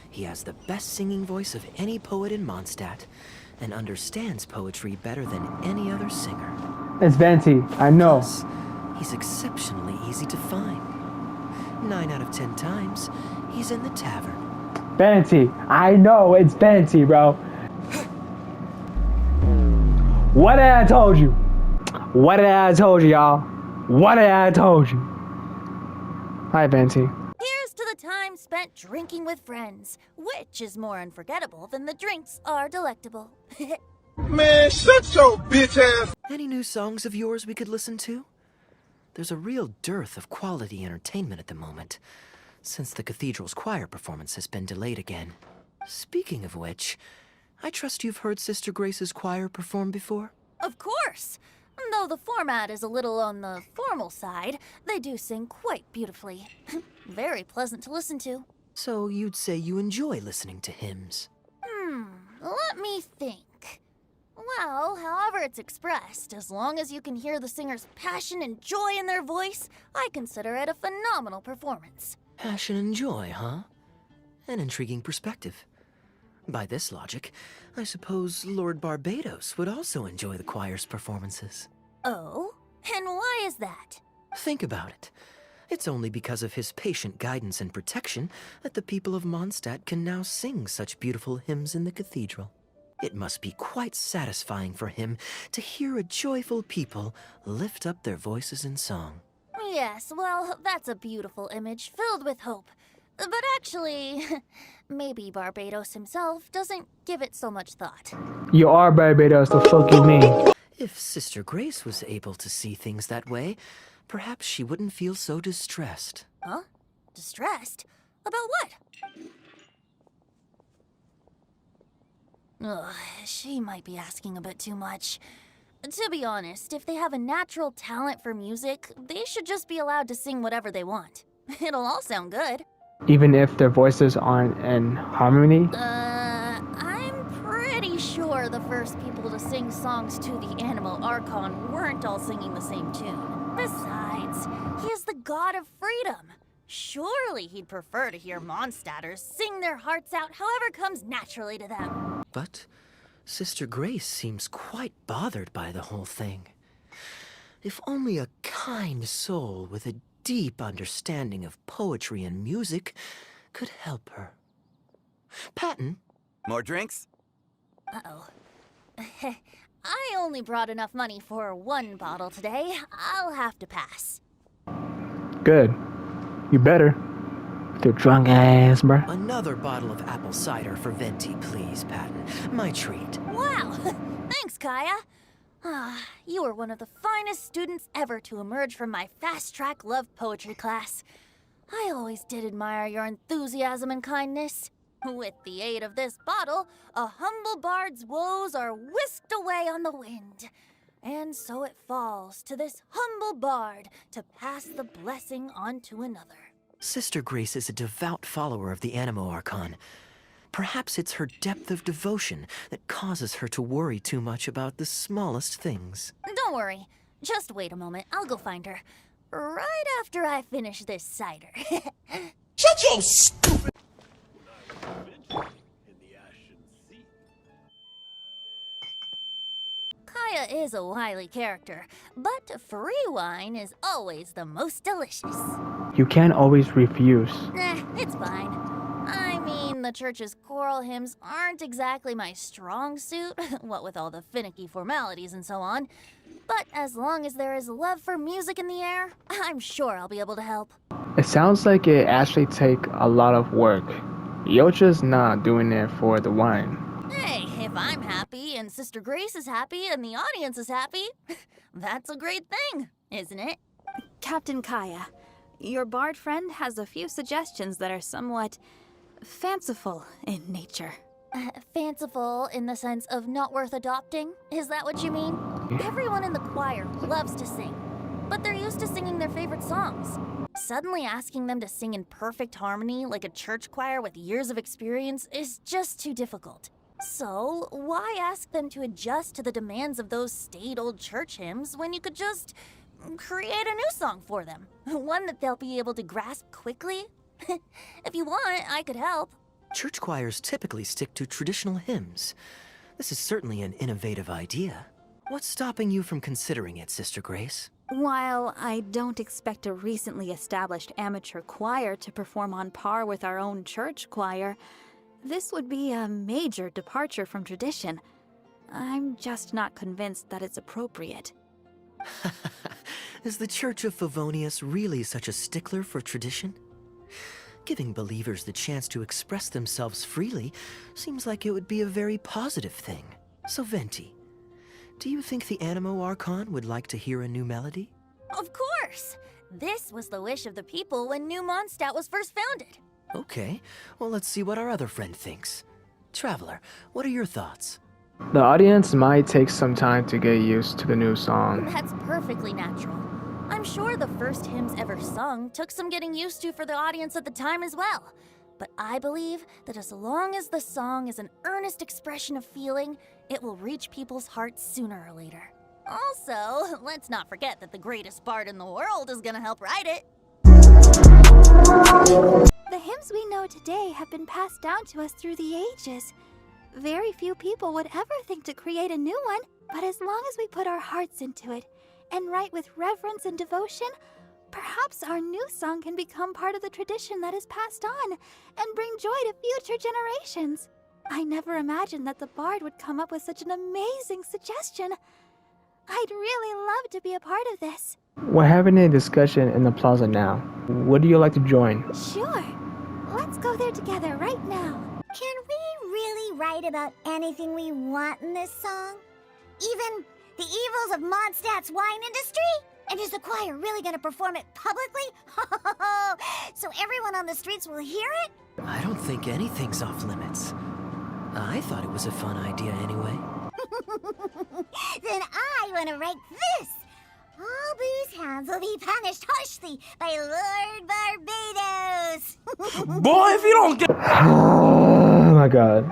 He has the best singing voice of any poet in Mondstadt, and understands poetry better than any other singer. It's Venti, I know. Plus, he's exceptionally easy to find. 9 out of 10 times, he's in the tavern. Venti, I know it's Venti, bro. What did I told you? What did I told you, y'all? What did I told you? Hi, Venti. Here's to the time spent drinking with friends, which is more unforgettable than the drinks are delectable. Man, shut your bitch ass! Any new songs of yours we could listen to? There's a real dearth of quality entertainment at the moment, since the cathedral's choir performance has been delayed again. Speaking of which, I trust you've heard Sister Grace's choir perform before? Of course! Though the format is a little on the formal side, they do sing quite beautifully. Very pleasant to listen to. So you'd say you enjoy listening to hymns? Let me think. Well, however it's expressed, as long as you can hear the singer's passion and joy in their voice, I consider it a phenomenal performance. Passion and joy, huh? An intriguing perspective. By this logic, I suppose Lord Barbados would also enjoy the choir's performances. Oh? And why is that? Think about it. It's only because of his patient guidance and protection that the people of Mondstadt can now sing such beautiful hymns in the cathedral. It must be quite satisfying for him to hear a joyful people lift up their voices in song. Yes, well, that's a beautiful image filled with hope. But actually, maybe Barbados himself doesn't give it so much thought. You are Barbados, the fuck you mean? If Sister Grace was able to see things that way, perhaps she wouldn't feel so distressed. Huh? Distressed? About what? Ugh, she might be asking a bit too much. To be honest, if they have a natural talent for music, they should just be allowed to sing whatever they want. It'll all sound good. Even if their voices aren't in harmony? I'm pretty sure the first first people to sing songs to the Anemo Archon weren't all singing the same tune. Besides, he is the god of freedom. Surely he'd prefer to hear Mondstadters sing their hearts out however comes naturally to them. But Sister Grace seems quite bothered by the whole thing. If only a kind soul with a deep understanding of poetry and music could help her. Patton? More drinks? Uh-oh. I only brought enough money for one bottle today. I'll have to pass. Good. You better. With your drunk ass, bruh. Another bottle of apple cider for Venti, please, Patton. My treat. Wow! Thanks, Kaeya. You were one of the finest students ever to emerge from my fast-track love poetry class. I always did admire your enthusiasm and kindness. With the aid of this bottle, a humble bard's woes are whisked away on the wind. And so it falls to this humble bard to pass the blessing on to another. Sister Grace is a devout follower of the Anemo Archon. Perhaps it's her depth of devotion that causes her to worry too much about the smallest things. Don't worry. Just wait a moment. I'll go find her. Right after I finish this cider. Shut your stupid... Kaeya is a wily character, but free wine is always the most delicious. You can't always refuse. It's fine. I mean, the church's choral hymns aren't exactly my strong suit, what with all the finicky formalities and so on. But as long as there is love for music in the air, I'm sure I'll be able to help. It sounds like it actually take a lot of work. You're just not doing it for the wine. Hey, if I'm happy and Sister Grace is happy and the audience is happy, that's a great thing, isn't it? Captain Kaeya, your bard friend has a few suggestions that are somewhat fanciful in nature. Fanciful in the sense of not worth adopting? Is that what you mean? Everyone in the choir loves to sing, but they're used to singing their favorite songs. Suddenly asking them to sing in perfect harmony like a church choir with years of experience is just too difficult. So, why ask them to adjust to the demands of those staid old church hymns when you could just create a new song for them? One that they'll be able to grasp quickly? If you want, I could help. Church choirs typically stick to traditional hymns. This is certainly an innovative idea. What's stopping you from considering it, Sister Grace? While I don't expect a recently established amateur choir to perform on par with our own church choir, this would be a major departure from tradition. I'm just not convinced that it's appropriate. Is the Church of Favonius really such a stickler for tradition? Giving believers the chance to express themselves freely seems like it would be a very positive thing. So Venti, do you think the Anemo Archon would like to hear a new melody? Of course! This was the wish of the people when New Mondstadt was first founded. Okay, well let's see what our other friend thinks. Traveler, what are your thoughts? The audience might take some time to get used to the new song. That's perfectly natural. I'm sure the first hymns ever sung took some getting used to for the audience at the time as well. But I believe that as long as the song is an earnest expression of feeling, it will reach people's hearts sooner or later. Also, let's not forget that the greatest bard in the world is gonna help write it. The hymns we know today have been passed down to us through the ages. Very few people would ever think to create a new one, but as long as we put our hearts into it and write with reverence and devotion, perhaps our new song can become part of the tradition that is passed on and bring joy to future generations. I never imagined that the bard would come up with such an amazing suggestion. I'd really love to be a part of this. We're having a discussion in the plaza now. Would you like to join? Sure. Let's go there together right now. Can we really write about anything we want in this song? Even the evils of Mondstadt's wine industry? And is the choir really going to perform it publicly? So everyone on the streets will hear it? I don't think anything's off limits. I thought it was a fun idea anyway. Then I want to write this. All booze hounds will be punished harshly by Lord Barbados. Boy, if you don't get... Oh my god.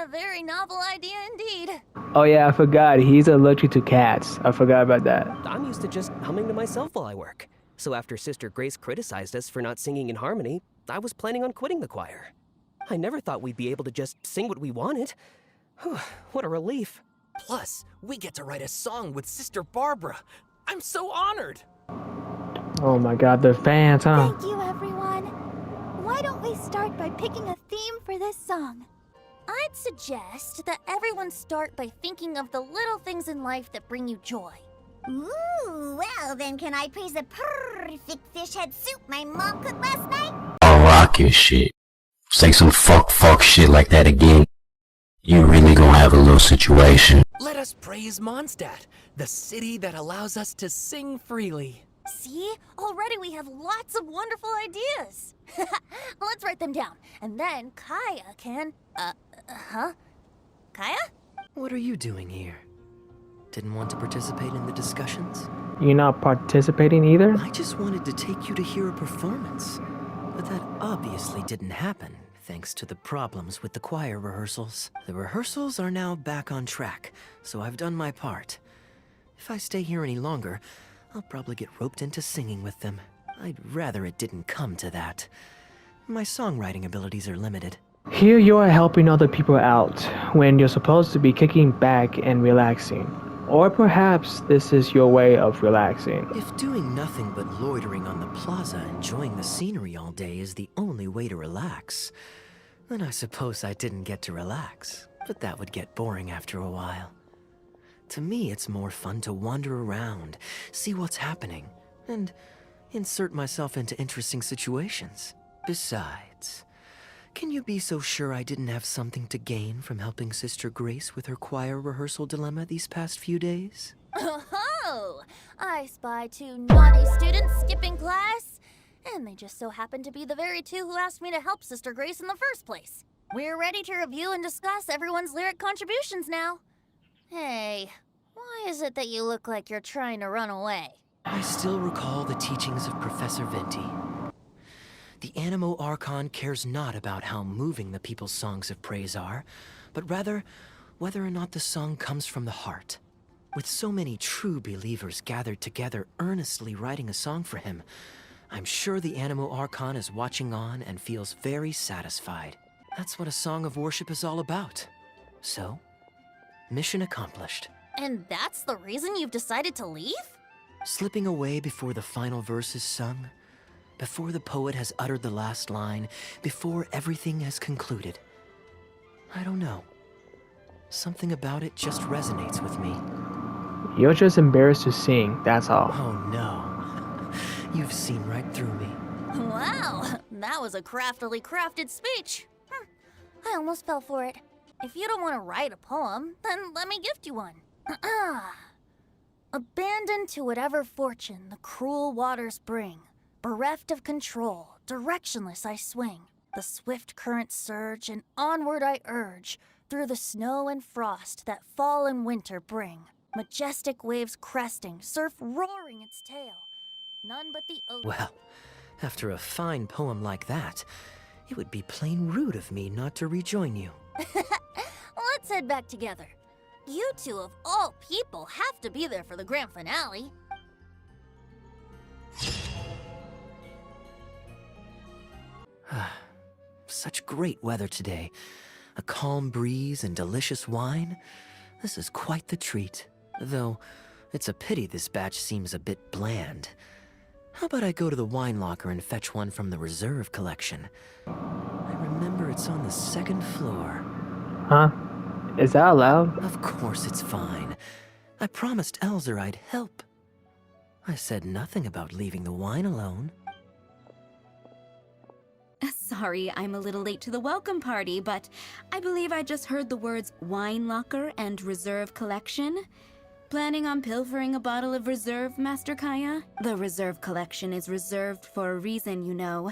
very novel idea indeed. Oh yeah, I forgot. He's allergic to cats. I forgot about that. I'm used to just humming to myself while I work. So after Sister Grace criticized us for not singing in harmony, I was planning on quitting the choir. I never thought we'd be able to just sing what we wanted. Whew, what a relief. Plus, we get to write a song with Sister Barbara. I'm so honored. Oh my god, the fans, huh? Thank you, everyone. Why don't we start by picking a theme for this song? I'd suggest that everyone start by thinking of the little things in life that bring you joy. Ooh, well then can I praise the perfect fish head soup my mom cooked last night? I'll rock your shit. Say some fuck shit like that again. You really gonna have a little situation. Let us praise Mondstadt, the city that allows us to sing freely. See? Already we have lots of wonderful ideas. Let's write them down. And then Kaeya can... Kaeya? What are you doing here? Didn't want to participate in the discussions? You're not participating either? I just wanted to take you to hear a performance. But that obviously didn't happen, thanks to the problems with the choir rehearsals. The rehearsals are now back on track, so I've done my part. If I stay here any longer, I'll probably get roped into singing with them. I'd rather it didn't come to that. My songwriting abilities are limited. Here you are helping other people out, when you're supposed to be kicking back and relaxing. Or perhaps this is your way of relaxing. If doing nothing but loitering on the plaza enjoying the scenery all day is the only way to relax, then I suppose I didn't get to relax. But that would get boring after a while. To me, it's more fun to wander around, see what's happening, and insert myself into interesting situations. Besides, can you be so sure I didn't have something to gain from helping Sister Grace with her choir rehearsal dilemma these past few days? Oh, I spy 2 naughty students skipping class, and they just so happen to be the very 2 who asked me to help Sister Grace in the first place. We're ready to review and discuss everyone's lyric contributions now. Hey, why is it that you look like you're trying to run away? I still recall the teachings of Professor Venti. The Animo Archon cares not about how moving the people's songs of praise are, but rather whether or not the song comes from the heart. With so many true believers gathered together earnestly writing a song for him, I'm sure the Animo Archon is watching on and feels very satisfied. That's what a song of worship is all about. So, mission accomplished. And that's the reason you've decided to leave? Slipping away before the final verse is sung, before the poet has uttered the last line, before everything has concluded. I don't know. Something about it just resonates with me. You're just embarrassed to sing, that's all. Oh no. You've seen right through me. Wow, that was a craftily crafted speech. I almost fell for it. If you don't want to write a poem, then let me gift you one. Abandoned to whatever fortune the cruel waters bring, bereft of control, directionless I swing. The swift currents surge, and onward I urge, through the snow and frost that fall and winter bring. Majestic waves cresting, surf roaring its tail. None but the ocean. Well, after a fine poem like that, it would be plain rude of me not to rejoin you. Let's head back together. You 2 of all people have to be there for the grand finale. Such great weather today. A calm breeze and delicious wine. This is quite the treat. Though, it's a pity this batch seems a bit bland. How about I go to the wine locker and fetch one from the reserve collection? I remember it's on the 2nd floor. Huh? Is that allowed? Of course it's fine. I promised Elzer I'd help. I said nothing about leaving the wine alone. Sorry, I'm a little late to the welcome party, but I believe I just heard the words wine locker and reserve collection. Planning on pilfering a bottle of reserve, Master Kaeya? The reserve collection is reserved for a reason, you know.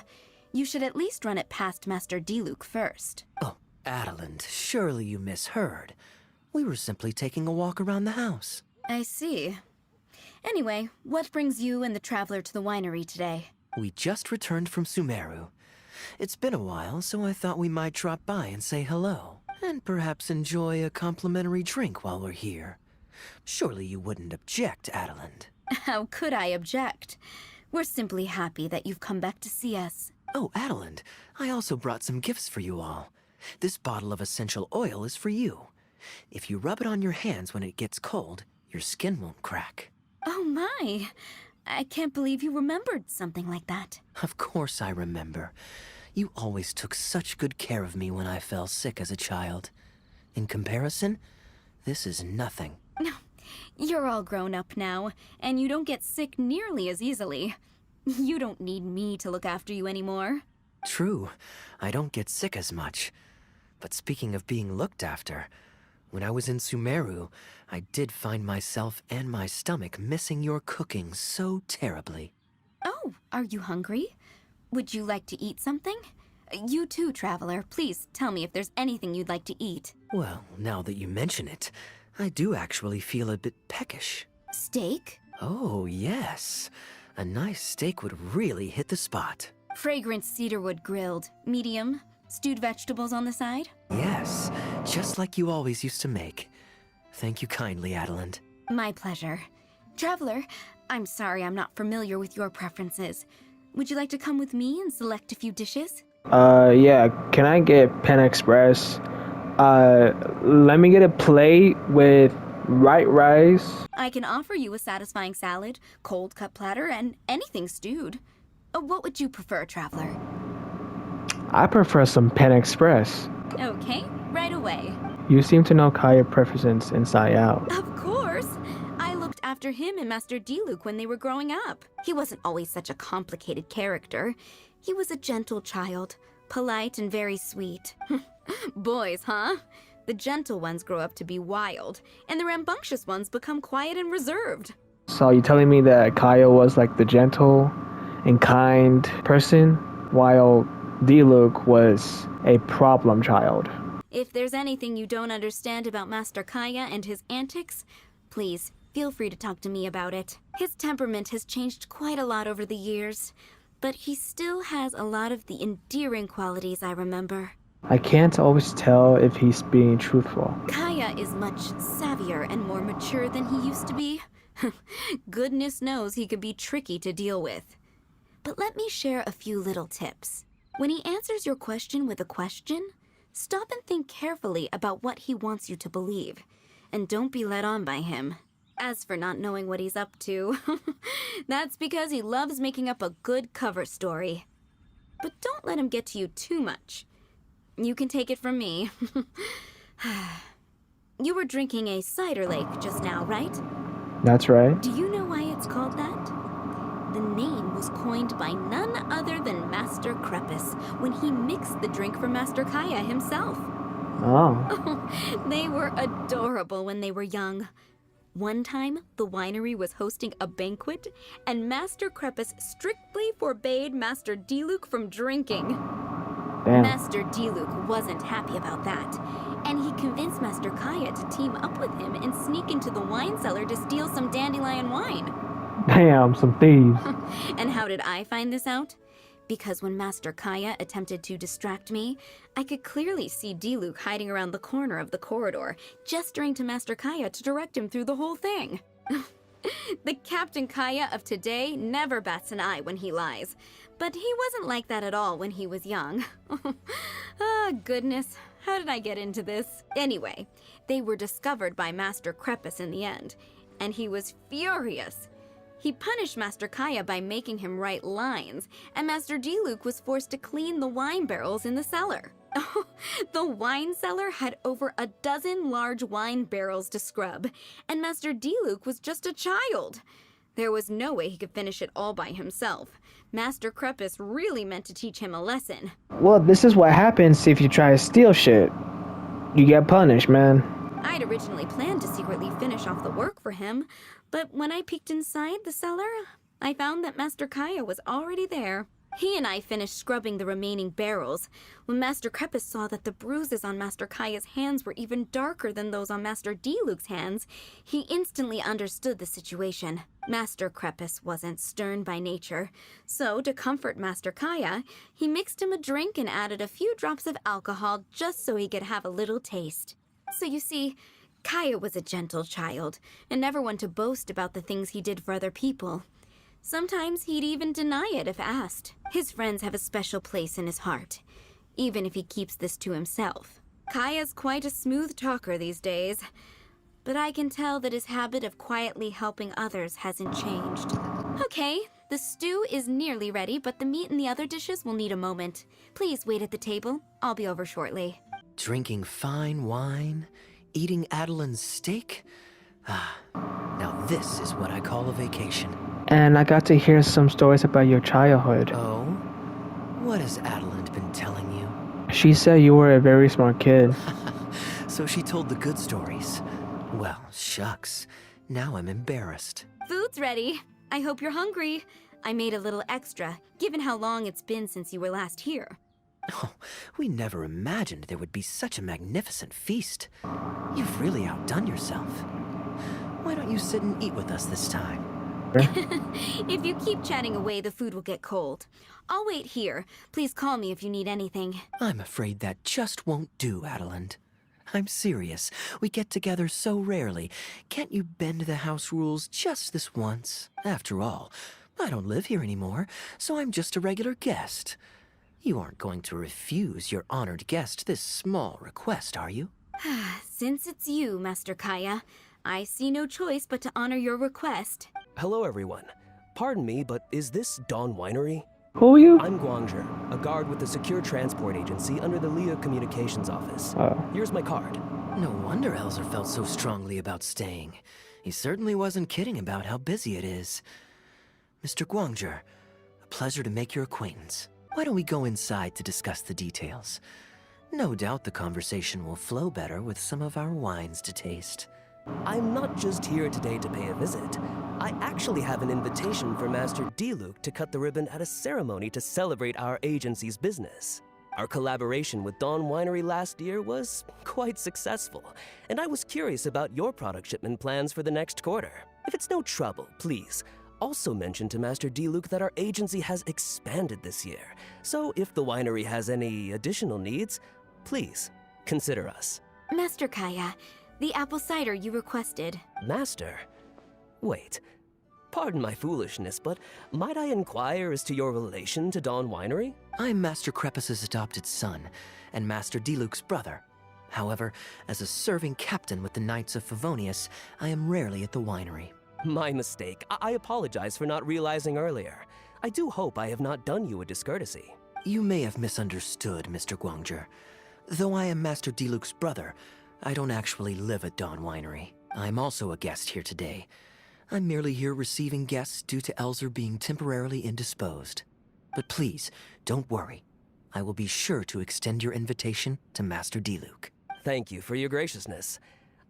You should at least run it past Master Diluc first. Oh, Adeland, surely you misheard. We were simply taking a walk around the house. I see. Anyway, what brings you and the traveler to the winery today? We just returned from Sumeru. It's been a while, so I thought we might drop by and say hello. And perhaps enjoy a complimentary drink while we're here. Surely you wouldn't object, Adeland. How could I object? We're simply happy that you've come back to see us. Oh, Adeland, I also brought some gifts for you all. This bottle of essential oil is for you. If you rub it on your hands when it gets cold, your skin won't crack. Oh my! I can't believe you remembered something like that. Of course I remember. You always took such good care of me when I fell sick as a child. In comparison, this is nothing. You're all grown up now, and you don't get sick nearly as easily. You don't need me to look after you anymore. True, I don't get sick as much. But speaking of being looked after, when I was in Sumeru, I did find myself and my stomach missing your cooking so terribly. Oh, are you hungry? Would you like to eat something? You too, Traveler. Please tell me if there's anything you'd like to eat. Well, now that you mention it, I do actually feel a bit peckish. Steak? Oh, yes. A nice steak would really hit the spot. Fragrant cedarwood grilled. Medium. Stewed vegetables on the side? Yes, just like you always used to make. Thank you kindly, Adeland. My pleasure. Traveler, I'm sorry I'm not familiar with your preferences. Would you like to come with me and select a few dishes? Yeah, can I get Pen Express? Let me get a plate with white rice. I can offer you a satisfying salad, cold cut platter, and anything stewed. What would you prefer, Traveler? I prefer some Pen Express. Okay, right away. You seem to know Kaeya preferences inside out. Of course! I looked after him and Master Diluc when they were growing up. He wasn't always such a complicated character. He was a gentle child, polite and very sweet. Boys, huh? The gentle ones grow up to be wild, and the rambunctious ones become quiet and reserved. So you're telling me that Kaeya was like the gentle and kind person, while Diluc was a problem child? If there's anything you don't understand about Master Kaeya and his antics, please feel free to talk to me about it. His temperament has changed quite a lot over the years, but he still has a lot of the endearing qualities I remember. I can't always tell if he's being truthful. Kaeya is much savvier and more mature than he used to be. Goodness knows he could be tricky to deal with. But let me share a few little tips. When he answers your question with a question, stop and think carefully about what he wants you to believe, and don't be led on by him. As for not knowing what he's up to, that's because he loves making up a good cover story. But don't let him get to you too much. You can take it from me. You were drinking a cider lake just now, right? That's right. Do you know why it's called that? The name was coined by none other than Master Crepus when he mixed the drink for Master Kaeya himself. Oh. They were adorable when they were young. One time, the winery was hosting a banquet, and Master Crepus strictly forbade Master Diluc from drinking. Damn. Master Diluc wasn't happy about that, and he convinced Master Kaeya to team up with him and sneak into the wine cellar to steal some dandelion wine. Damn, some thieves. And how did I find this out? Because when Master Kaeya attempted to distract me, I could clearly see Diluc hiding around the corner of the corridor, gesturing to Master Kaeya to direct him through the whole thing. The Captain Kaeya of today never bats an eye when he lies, but he wasn't like that at all when he was young. Ah, goodness, how did I get into this? Anyway, they were discovered by Master Crepus in the end, and he was furious. He punished Master Kaeya by making him write lines, and Master Diluc was forced to clean the wine barrels in the cellar. The wine cellar had over a dozen large wine barrels to scrub, and Master Diluc was just a child. There was no way he could finish it all by himself. Master Crepus really meant to teach him a lesson. Well, this is what happens if you try to steal shit. You get punished, man. I'd originally planned to secretly finish off the work for him, but when I peeked inside the cellar, I found that Master Kaeya was already there. He and I finished scrubbing the remaining barrels. When Master Krepis saw that the bruises on Master Kaeya's hands were even darker than those on Master Diluc's hands, he instantly understood the situation. Master Krepis wasn't stern by nature, so to comfort Master Kaeya, he mixed him a drink and added a few drops of alcohol just so he could have a little taste. So you see, Kaeya was a gentle child, and never one to boast about the things he did for other people. Sometimes he'd even deny it if asked. His friends have a special place in his heart, even if he keeps this to himself. Kaeya's quite a smooth talker these days, but I can tell that his habit of quietly helping others hasn't changed. Okay, the stew is nearly ready, but the meat and the other dishes will need a moment. Please wait at the table. I'll be over shortly. Drinking fine wine, eating Adelin's steak? Ah, now this is what I call a vacation. And I got to hear some stories about your childhood. Oh? What has Adeline been telling you? She said you were a very smart kid. So she told the good stories. Well, shucks. Now I'm embarrassed. Food's ready. I hope you're hungry. I made a little extra, given how long it's been since you were last here. Oh, we never imagined there would be such a magnificent feast. You've really outdone yourself. Why don't you sit and eat with us this time? If you keep chatting away, the food will get cold. I'll wait here. Please call me if you need anything. I'm afraid that just won't do, Adeline. I'm serious. We get together so rarely. Can't you bend the house rules just this once? After all, I don't live here anymore, so I'm just a regular guest. You aren't going to refuse your honored guest this small request, are you? Since it's you, Master Kaeya, I see no choice but to honor your request. Hello, everyone. Pardon me, but is this Dawn Winery? Who are you? I'm Guangzhe, a guard with the Secure Transport Agency under the Leo Communications Office. Here's my card. No wonder Elzer felt so strongly about staying. He certainly wasn't kidding about how busy it is. Mr. Guangzhe, a pleasure to make your acquaintance. Why don't we go inside to discuss the details? No doubt the conversation will flow better with some of our wines to taste. I'm not just here today to pay a visit. I actually have an invitation for Master Diluc to cut the ribbon at a ceremony to celebrate our agency's business. Our collaboration with Dawn Winery last year was quite successful, and I was curious about your product shipment plans for the next quarter. If it's no trouble, please, also mention to Master Diluc that our agency has expanded this year, so if the winery has any additional needs, please consider us. Master Kaeya, the apple cider you requested. Master? Wait. Pardon my foolishness, but might I inquire as to your relation to Dawn Winery? I'm Master Krepis' adopted son, and Master Diluc's brother. However, as a serving captain with the Knights of Favonius, I am rarely at the winery. My mistake. I apologize for not realizing earlier. I do hope I have not done you a discourtesy. You may have misunderstood, Mr. Guangzhe. Though I am Master Diluc's brother, I don't actually live at Dawn Winery. I'm also a guest here today. I'm merely here receiving guests due to Elzer being temporarily indisposed. But please, don't worry. I will be sure to extend your invitation to Master Diluc. Thank you for your graciousness.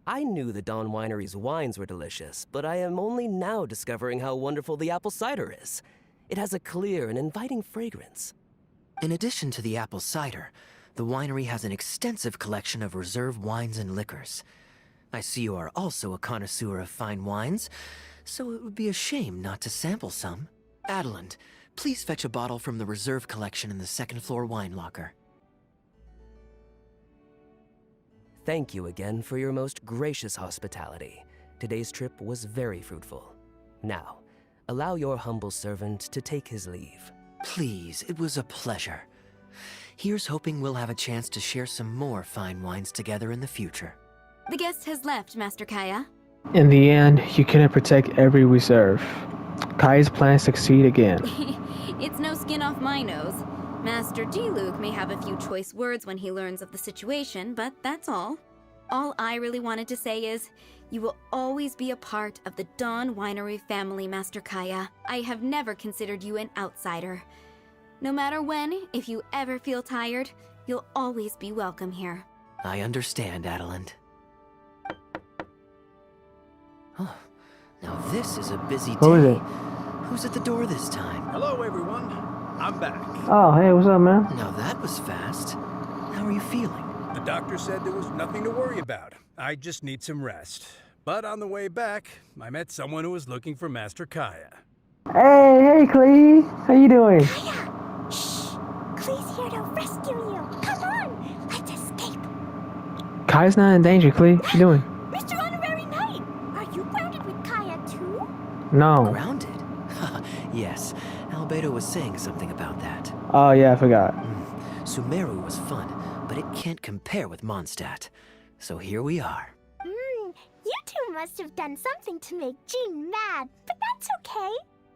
I knew the Dawn Winery's wines were delicious, but I am only now discovering how wonderful the apple cider is. It has a clear and inviting fragrance. In addition to the apple cider, the winery has an extensive collection of reserve wines and liquors. I see you are also a connoisseur of fine wines, so it would be a shame not to sample some. Adeline, please fetch a bottle from the reserve collection in the second-floor wine locker. Thank you again for your most gracious hospitality. Today's trip was very fruitful. Now, allow your humble servant to take his leave. Please, it was a pleasure. Here's hoping we'll have a chance to share some more fine wines together in the future. The guest has left, Master Kaeya. In the end, you couldn't protect every reserve. Kaeya's plans succeed again. It's no skin off my nose. Master Diluc may have a few choice words when he learns of the situation, but that's all. All I really wanted to say is, you will always be a part of the Dawn Winery family, Master Kaeya. I have never considered you an outsider. No matter when, if you ever feel tired, you'll always be welcome here. I understand, Adeline. Oh, now this is a busy day. Who is it? Who's at the door this time? Hello, everyone. I'm back. Oh, hey, what's up, man? Now that was fast. How are you feeling? The doctor said there was nothing to worry about. I just need some rest. But on the way back, I met someone who was looking for Master Kaeya. Hey, Clee. How you doing? Kaeya! Shh! Klee's here to rescue you. Come on, let's escape. Kaeya's not in danger, Clee. What you doing? Mr. Honorary Knight, are you grounded with Kaeya too? No. Grounded? Yes, Albedo was saying something about that. Oh, yeah, I forgot. Sumeru was fun, but it can't compare with Mondstadt. So here we are. You two must have done something to make Jean mad, but that's okay.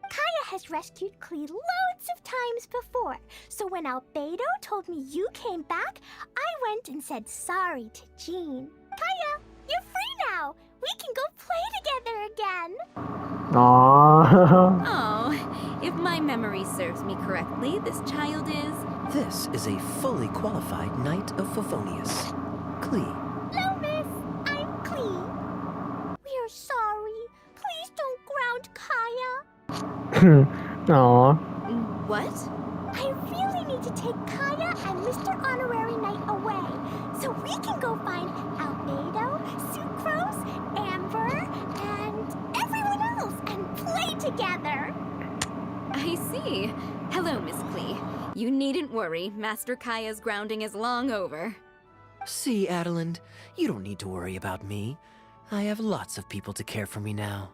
Kaeya has rescued Klee loads of times before, so when Albedo told me you came back, I went and said sorry to Jean. Kaeya, you're free now. We can go play together again. Aww. Oh, if my memory serves me correctly, this child is... This is a fully qualified Knight of Favonius. Klee. Hello, miss. I'm Klee. We're sorry. Please don't ground Kaeya. Aww. What? I really need to take Kaeya and Mr. Honorary Knight away, so we can go find Albedo, Sucrose, Amber, and everyone else and play together. I see. Hello, Miss Klee. You needn't worry. Master Kaeya's grounding is long over. See, Adeland, you don't need to worry about me. I have lots of people to care for me now.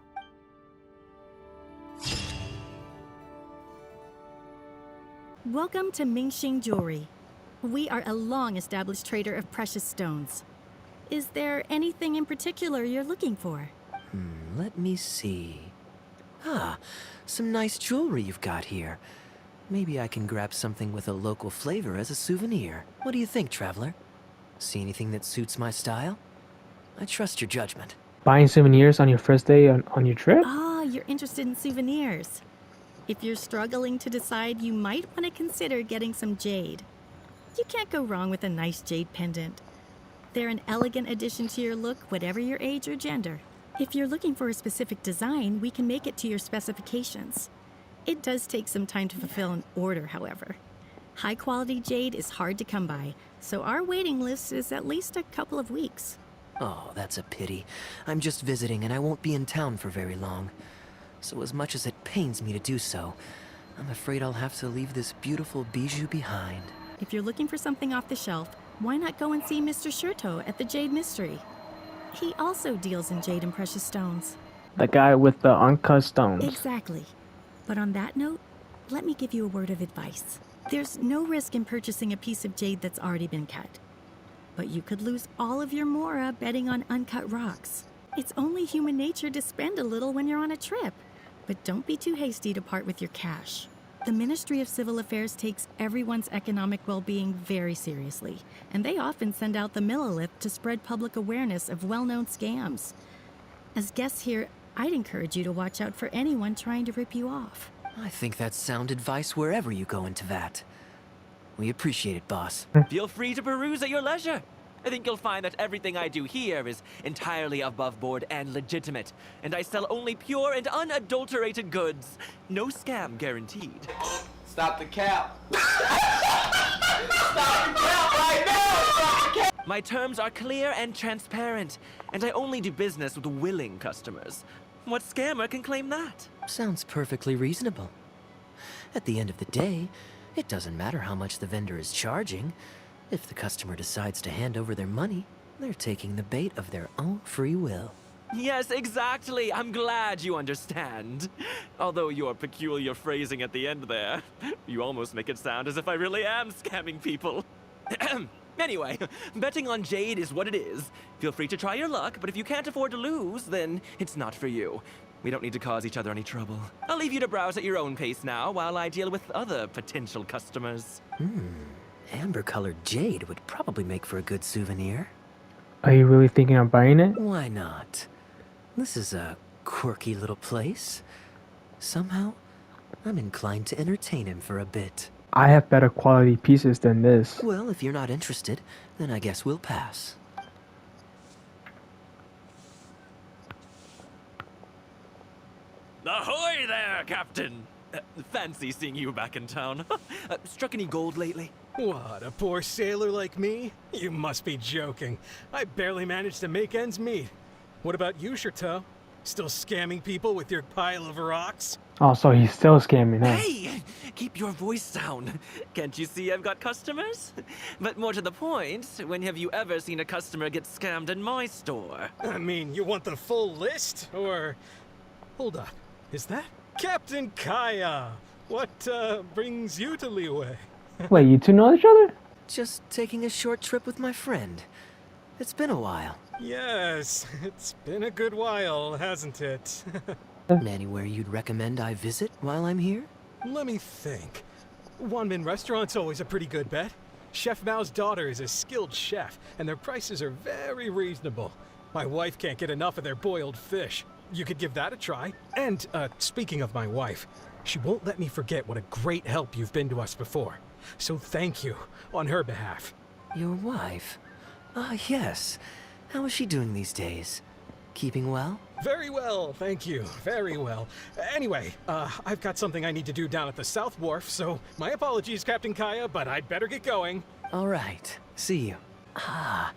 Welcome to Mingxing Jewelry. We are a long-established trader of precious stones. Is there anything in particular you're looking for? Let me see. Ah, some nice jewelry you've got here. Maybe I can grab something with a local flavor as a souvenir. What do you think, traveler? See anything that suits my style? I trust your judgment. Buying souvenirs on your first day on your trip? Ah, you're interested in souvenirs. If you're struggling to decide, you might want to consider getting some jade. You can't go wrong with a nice jade pendant. They're an elegant addition to your look, whatever your age or gender. If you're looking for a specific design, we can make it to your specifications. It does take some time to fulfill an order, however. High-quality jade is hard to come by, so our waiting list is at least a couple of weeks. Oh, that's a pity. I'm just visiting and I won't be in town for very long. So as much as it pains me to do so, I'm afraid I'll have to leave this beautiful bijou behind. If you're looking for something off the shelf, why not go and see Mr. Shurto at the Jade Mystery? He also deals in jade and precious stones. The guy with the uncut stones. Exactly. But on that note, let me give you a word of advice. There's no risk in purchasing a piece of jade that's already been cut. But you could lose all of your mora betting on uncut rocks. It's only human nature to spend a little when you're on a trip. But don't be too hasty to part with your cash. The Ministry of Civil Affairs takes everyone's economic well-being very seriously, and they often send out the Millilith to spread public awareness of well-known scams. As guests here, I'd encourage you to watch out for anyone trying to rip you off. I think that's sound advice wherever you go into that. We appreciate it, boss. Feel free to peruse at your leisure. I think you'll find that everything I do here is entirely above board and legitimate, and I sell only pure and unadulterated goods. No scam guaranteed. Stop the cap. Stop the cap right now! Stop the cap! My terms are clear and transparent, and I only do business with willing customers. What scammer can claim that? Sounds perfectly reasonable. At the end of the day, it doesn't matter how much the vendor is charging. If the customer decides to hand over their money, they're taking the bait of their own free will. Yes, exactly. I'm glad you understand. Although your peculiar phrasing at the end there, you almost make it sound as if I really am scamming people. Anyway, betting on jade is what it is. Feel free to try your luck, but if you can't afford to lose, then it's not for you. We don't need to cause each other any trouble. I'll leave you to browse at your own pace now while I deal with other potential customers. Amber-colored jade would probably make for a good souvenir. Are you really thinking of buying it? Why not? This is a quirky little place. Somehow, I'm inclined to entertain him for a bit. I have better quality pieces than this. Well, if you're not interested, then I guess we'll pass. Ahoy there, Captain! Fancy seeing you back in town. Struck any gold lately? What, a poor sailor like me? You must be joking. I barely managed to make ends meet. What about you, Chateau? Still scamming people with your pile of rocks? Oh, so he's still scamming, huh? Hey! Keep your voice down. Can't you see I've got customers? But more to the point, when have you ever seen a customer get scammed in my store? I mean, you want the full list? Or... Hold up. Is that Captain Kaeya? What, brings you to Liyue? Wait, you two know each other? Just taking a short trip with my friend. It's been a while. Yes, it's been a good while, hasn't it? Anywhere you'd recommend I visit while I'm here? Let me think. Wanmin Restaurant's always a pretty good bet. Chef Mao's daughter is a skilled chef, and their prices are very reasonable. My wife can't get enough of their boiled fish. You could give that a try. And, speaking of my wife, she won't let me forget what a great help you've been to us before. So thank you, on her behalf. Your wife? Ah, yes. How is she doing these days? Keeping well? Very well, thank you. Very well. Anyway, I've got something I need to do down at the South Wharf, so my apologies, Captain Kaeya, but I'd better get going. All right. See you. Ah,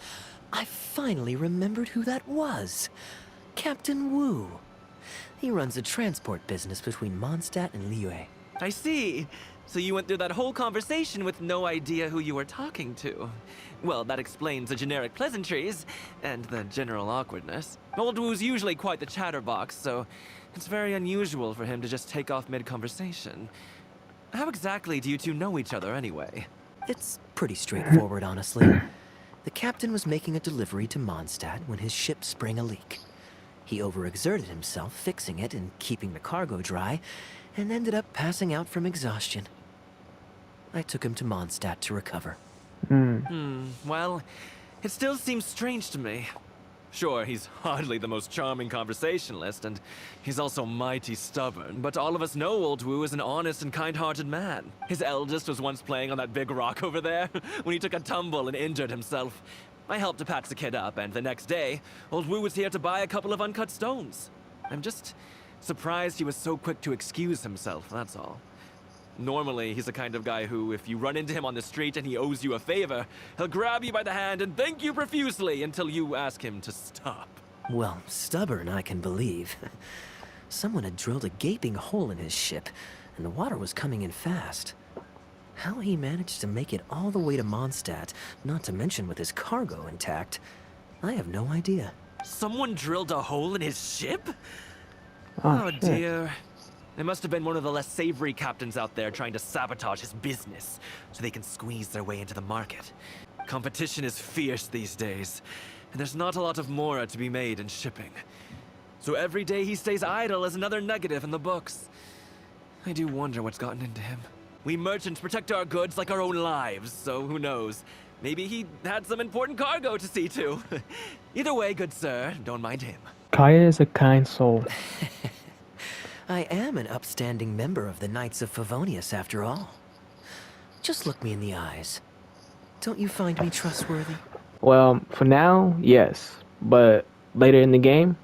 I finally remembered who that was. Captain Wu. He runs a transport business between Mondstadt and Liyue. I see. So you went through that whole conversation with no idea who you were talking to. Well, that explains the generic pleasantries and the general awkwardness. Old Wu's usually quite the chatterbox, so it's very unusual for him to just take off mid-conversation. How exactly do you two know each other anyway? It's pretty straightforward, honestly. The captain was making a delivery to Mondstadt when his ship sprang a leak. He overexerted himself fixing it and keeping the cargo dry, and ended up passing out from exhaustion. I took him to Mondstadt to recover. Well, it still seems strange to me. Sure, he's hardly the most charming conversationalist, and he's also mighty stubborn, but all of us know Old Wu is an honest and kind-hearted man. His eldest was once playing on that big rock over there, when he took a tumble and injured himself. I helped to patch the kid up, and the next day, Old Wu was here to buy a couple of uncut stones. I'm just surprised he was so quick to excuse himself, that's all. Normally, he's the kind of guy who, if you run into him on the street and he owes you a favor, he'll grab you by the hand and thank you profusely until you ask him to stop. Well, stubborn, I can believe. Someone had drilled a gaping hole in his ship, and the water was coming in fast. How he managed to make it all the way to Mondstadt, not to mention with his cargo intact, I have no idea. Someone drilled a hole in his ship? Oh dear. It must have been one of the less savory captains out there trying to sabotage his business so they can squeeze their way into the market. Competition is fierce these days, and there's not a lot of mora to be made in shipping. So every day he stays idle is another negative in the books. I do wonder what's gotten into him. We merchants protect our goods like our own lives, so who knows? Maybe he had some important cargo to see to. Either way, good sir, don't mind him. Kaeya is a kind soul. I am an upstanding member of the Knights of Favonius, after all. Just look me in the eyes. Don't you find me trustworthy? Well, for now, yes. But later in the game,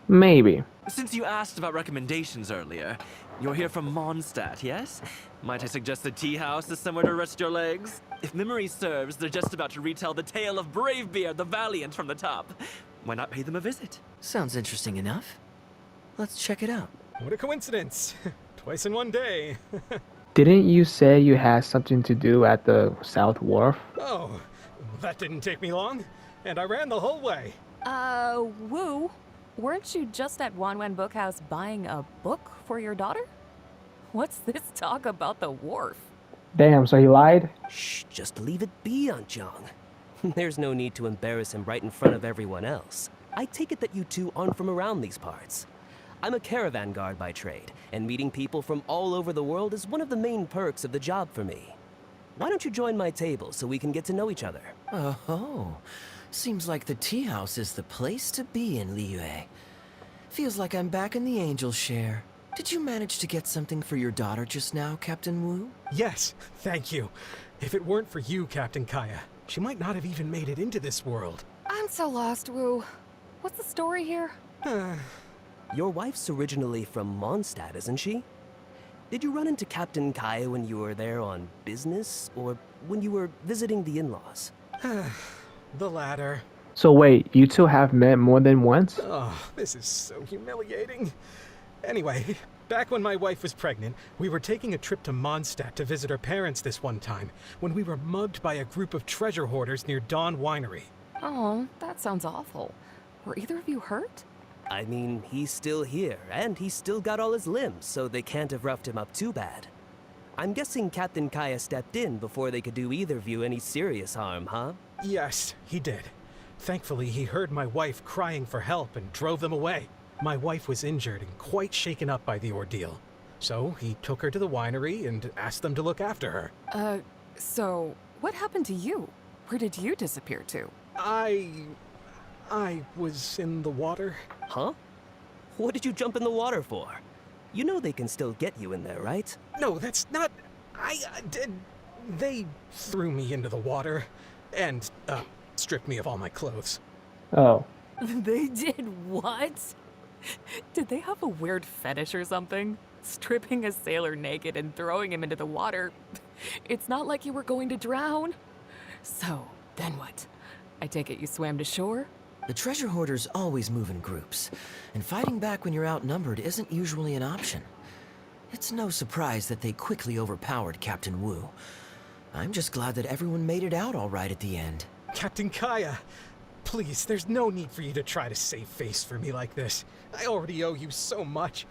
maybe. Since you asked about recommendations earlier, you're here from Mondstadt, yes? Might I suggest the tea house is somewhere to rest your legs? If memory serves, they're just about to retell the tale of Bravebeard the Valiant from the top. Why not pay them a visit? Sounds interesting enough. Let's check it out. What a coincidence. Twice in one day. Didn't you say you had something to do at the South Wharf? Oh, that didn't take me long. And I ran the whole way. Wu, weren't you just at Wanwen Bookhouse buying a book for your daughter? What's this talk about the wharf? Damn, so he lied? Shh, just leave it be, Aunt Jong. There's no need to embarrass him right in front of everyone else. I take it that you two aren't from around these parts. I'm a caravan guard by trade, and meeting people from all over the world is one of the main perks of the job for me. Why don't you join my table so we can get to know each other? Oh, seems like the tea house is the place to be in Liyue. Feels like I'm back in the angel share. Did you manage to get something for your daughter just now, Captain Wu? Yes, thank you. If it weren't for you, Captain Kaeya, she might not have even made it into this world. I'm so lost, Wu. What's the story here? Your wife's originally from Mondstadt, isn't she? Did you run into Captain Kaeya when you were there on business, or when you were visiting the in-laws? The latter. So wait, you two have met more than once? Oh, this is so humiliating. Anyway, back when my wife was pregnant, we were taking a trip to Mondstadt to visit her parents this one time, when we were mugged by a group of treasure hoarders near Dawn Winery. Oh, that sounds awful. Were either of you hurt? I mean, he's still here, and he's still got all his limbs, so they can't have roughed him up too bad. I'm guessing Captain Kaeya stepped in before they could do either of you any serious harm, huh? Yes, he did. Thankfully, he heard my wife crying for help and drove them away. My wife was injured and quite shaken up by the ordeal. So he took her to the winery and asked them to look after her. So what happened to you? Where did you disappear to? I was in the water. Huh? What did you jump in the water for? You know they can still get you in there, right? No, that's not... They threw me into the water and, stripped me of all my clothes. Oh. They did what? Did they have a weird fetish or something? Stripping a sailor naked and throwing him into the water. It's not like you were going to drown. So, then what? I take it you swam to shore? The treasure hoarders always move in groups, and fighting back when you're outnumbered isn't usually an option. It's no surprise that they quickly overpowered Captain Wu. I'm just glad that everyone made it out all right at the end. Captain Kaeya, please, there's no need for you to try to save face for me like this. I already owe you so much.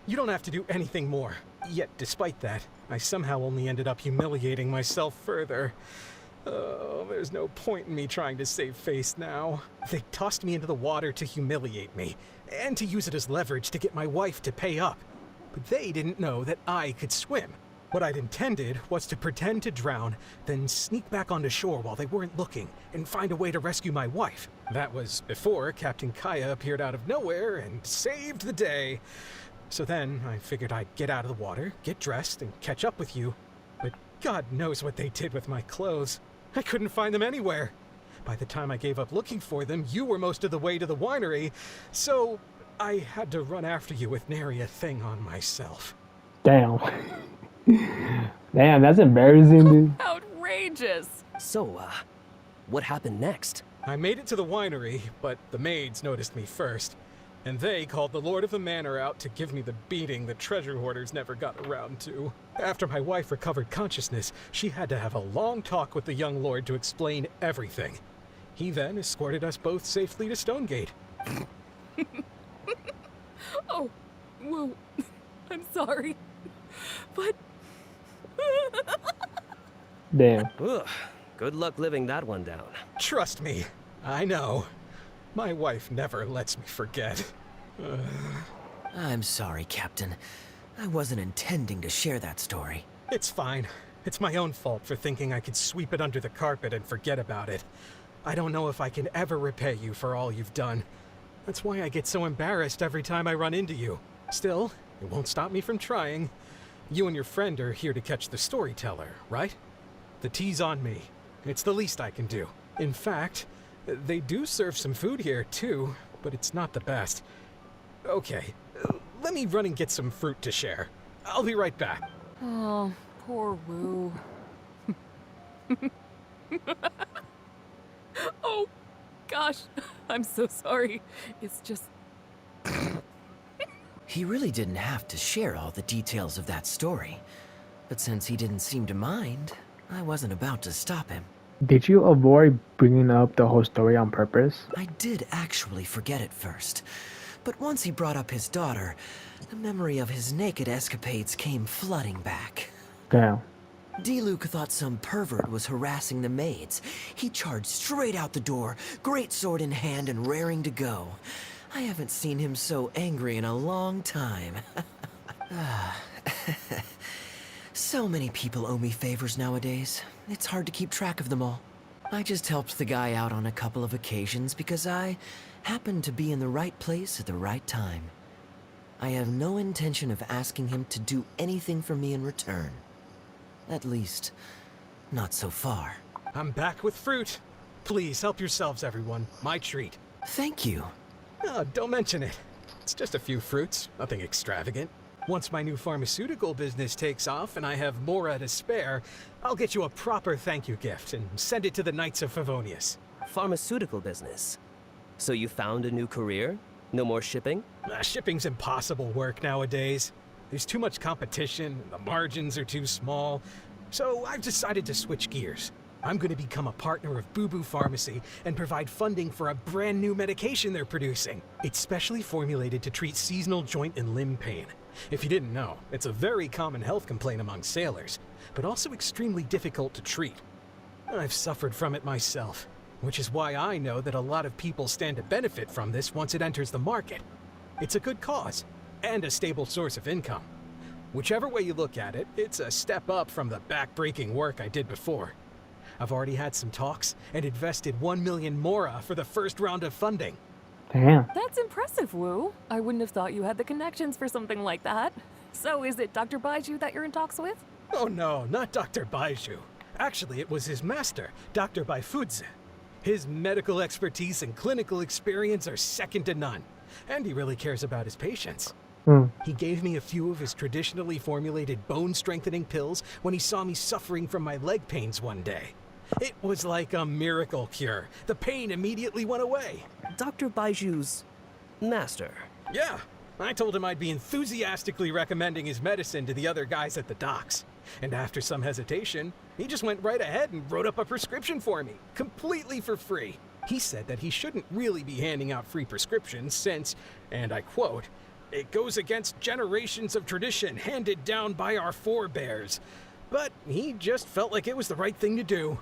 You don't have to do anything more. Yet, despite that, I somehow only ended up humiliating myself further. Oh, there's no point in me trying to save face now. They tossed me into the water to humiliate me, and to use it as leverage to get my wife to pay up. But they didn't know that I could swim. What I'd intended was to pretend to drown, then sneak back onto shore while they weren't looking, and find a way to rescue my wife. That was before Captain Kaeya appeared out of nowhere and saved the day. So then I figured I'd get out of the water, get dressed, and catch up with you. But God knows what they did with my clothes. I couldn't find them anywhere. By the time I gave up looking for them, you were most of the way to the winery, so I had to run after you with nary a thing on myself. Damn. Damn, that's embarrassing, dude. Outrageous! So, what happened next? I made it to the winery, but the maids noticed me first. And they called the Lord of the Manor out to give me the beating the treasure hoarders never got around to. After my wife recovered consciousness, she had to have a long talk with the young lord to explain everything. He then escorted us both safely to Stonegate. Oh, whoa. I'm sorry. But... Damn. Ugh, good luck living that one down. Trust me, I know. My wife never lets me forget. I'm sorry, Captain. I wasn't intending to share that story. It's fine. It's my own fault for thinking I could sweep it under the carpet and forget about it. I don't know if I can ever repay you for all you've done. That's why I get so embarrassed every time I run into you. Still, it won't stop me from trying. You and your friend are here to catch the storyteller, right? The tea's on me. It's the least I can do. In fact, they do serve some food here, too, but it's not the best. Okay, let me run and get some fruit to share. I'll be right back. Oh, poor Wu. Oh, gosh. I'm so sorry. It's just... He really didn't have to share all the details of that story. But since he didn't seem to mind, I wasn't about to stop him. Did you avoid bringing up the whole story on purpose? I did actually forget it first. But once he brought up his daughter, the memory of his naked escapades came flooding back. Damn. D-Luke thought some pervert was harassing the maids. He charged straight out the door, great sword in hand and raring to go. I haven't seen him so angry in a long time. So many people owe me favors nowadays. It's hard to keep track of them all. I just helped the guy out on a couple of occasions because I happened to be in the right place at the right time. I have no intention of asking him to do anything for me in return. At least, not so far. I'm back with fruit. Please help yourselves, everyone. My treat. Thank you. Oh, don't mention it. It's just a few fruits, nothing extravagant. Once my new pharmaceutical business takes off and I have Mora to spare, I'll get you a proper thank you gift and send it to the Knights of Favonius. Pharmaceutical business. So you found a new career? No more shipping? Shipping's impossible work nowadays. There's too much competition, the margins are too small. So I've decided to switch gears. I'm going to become a partner of Boo Boo Pharmacy and provide funding for a brand new medication they're producing. It's specially formulated to treat seasonal joint and limb pain. If you didn't know, it's a very common health complaint among sailors, but also extremely difficult to treat. I've suffered from it myself, which is why I know that a lot of people stand to benefit from this once it enters the market. It's a good cause, and a stable source of income. Whichever way you look at it, it's a step up from the back-breaking work I did before. I've already had some talks and invested 1 million Mora for the first round of funding. Damn. That's impressive, Wu. I wouldn't have thought you had the connections for something like that. So is it Dr. Baiju that you're in talks with? Oh no, not Dr. Baiju. Actually, it was his master, Dr. Baifudze. His medical expertise and clinical experience are second to none, and he really cares about his patients. He gave me a few of his traditionally formulated bone-strengthening pills when he saw me suffering from my leg pains one day. It was like a miracle cure. The pain immediately went away. Dr. Baiju's master? Yeah. I told him I'd be enthusiastically recommending his medicine to the other guys at the docks. And after some hesitation, he just went right ahead and wrote up a prescription for me, completely for free. He said that he shouldn't really be handing out free prescriptions since, and I quote, "It goes against generations of tradition handed down by our forebears." But he just felt like it was the right thing to do.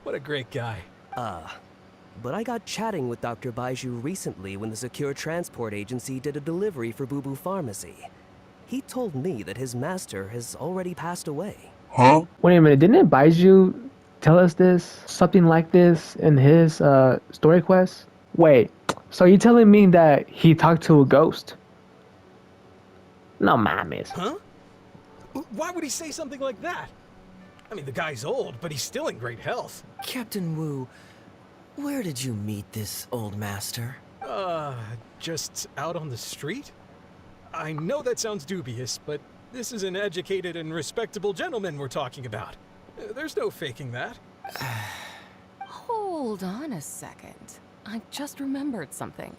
What a great guy. But I got chatting with Dr. Baiju recently when the Secure Transport Agency did a delivery for Boo Boo Pharmacy. He told me that his master has already passed away. Huh? Wait a minute, didn't Baiju tell us this? Something like this in his story quest? Wait, so you telling me that he talked to a ghost? No mames. Huh? Why would he say something like that? I mean, the guy's old, but he's still in great health. Captain Wu, where did you meet this old master? Just out on the street? I know that sounds dubious, but this is an educated and respectable gentleman we're talking about. There's no faking that. Hold on a second. I just remembered something.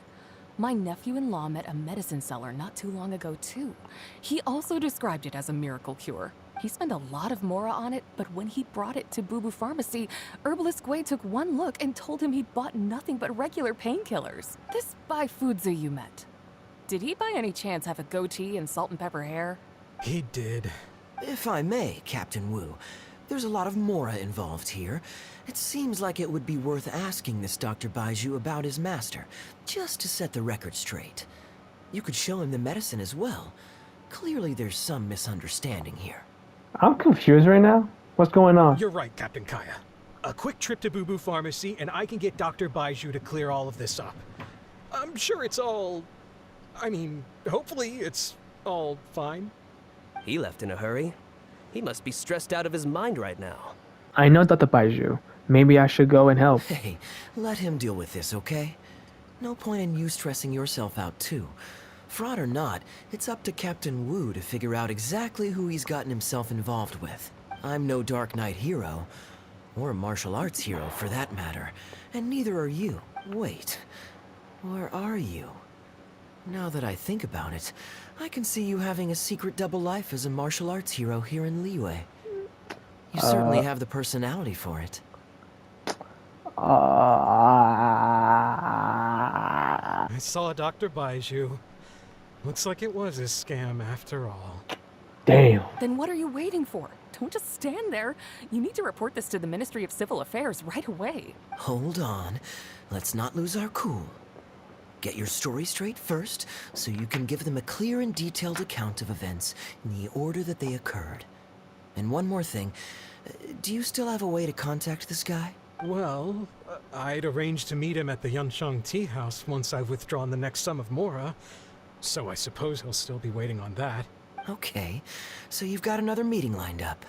My nephew-in-law met a medicine seller not too long ago, too. He also described it as a miracle cure. He spent a lot of Mora on it, but when he brought it to Boo Boo Pharmacy, Herbalist Gui took one look and told him he'd bought nothing but regular painkillers. This Baifudze you met, did he by any chance have a goatee and salt and pepper hair? He did. If I may, Captain Wu, there's a lot of Mora involved here. It seems like it would be worth asking this Dr. Baiju about his master, just to set the record straight. You could show him the medicine as well. Clearly there's some misunderstanding here. I'm confused right now. What's going on? You're right, Captain Kaeya. A quick trip to Boo Boo Pharmacy and I can get Dr. Baiju to clear all of this up. I'm sure it's all... I mean, hopefully it's all fine. He left in a hurry. He must be stressed out of his mind right now. I know Dr. Baiju. Maybe I should go and help. Hey, let him deal with this, okay? No point in you stressing yourself out, too. Fraud or not, it's up to Captain Wu to figure out exactly who he's gotten himself involved with. I'm no Dark Knight hero, or a martial arts hero for that matter, and neither are you. Wait, or are you? Now that I think about it, I can see you having a secret double life as a martial arts hero here in Liyue. You certainly have the personality for it. I saw Dr. Baiju. Looks like it was a scam after all. Damn. Then what are you waiting for? Don't just stand there. You need to report this to the Ministry of Civil Affairs right away. Hold on. Let's not lose our cool. Get your story straight first, so you can give them a clear and detailed account of events in the order that they occurred. And one more thing. Do you still have a way to contact this guy? Well, I'd arranged to meet him at the Yunsheng Tea House once I've withdrawn the next sum of Mora, so I suppose he'll still be waiting on that. Okay, so you've got another meeting lined up.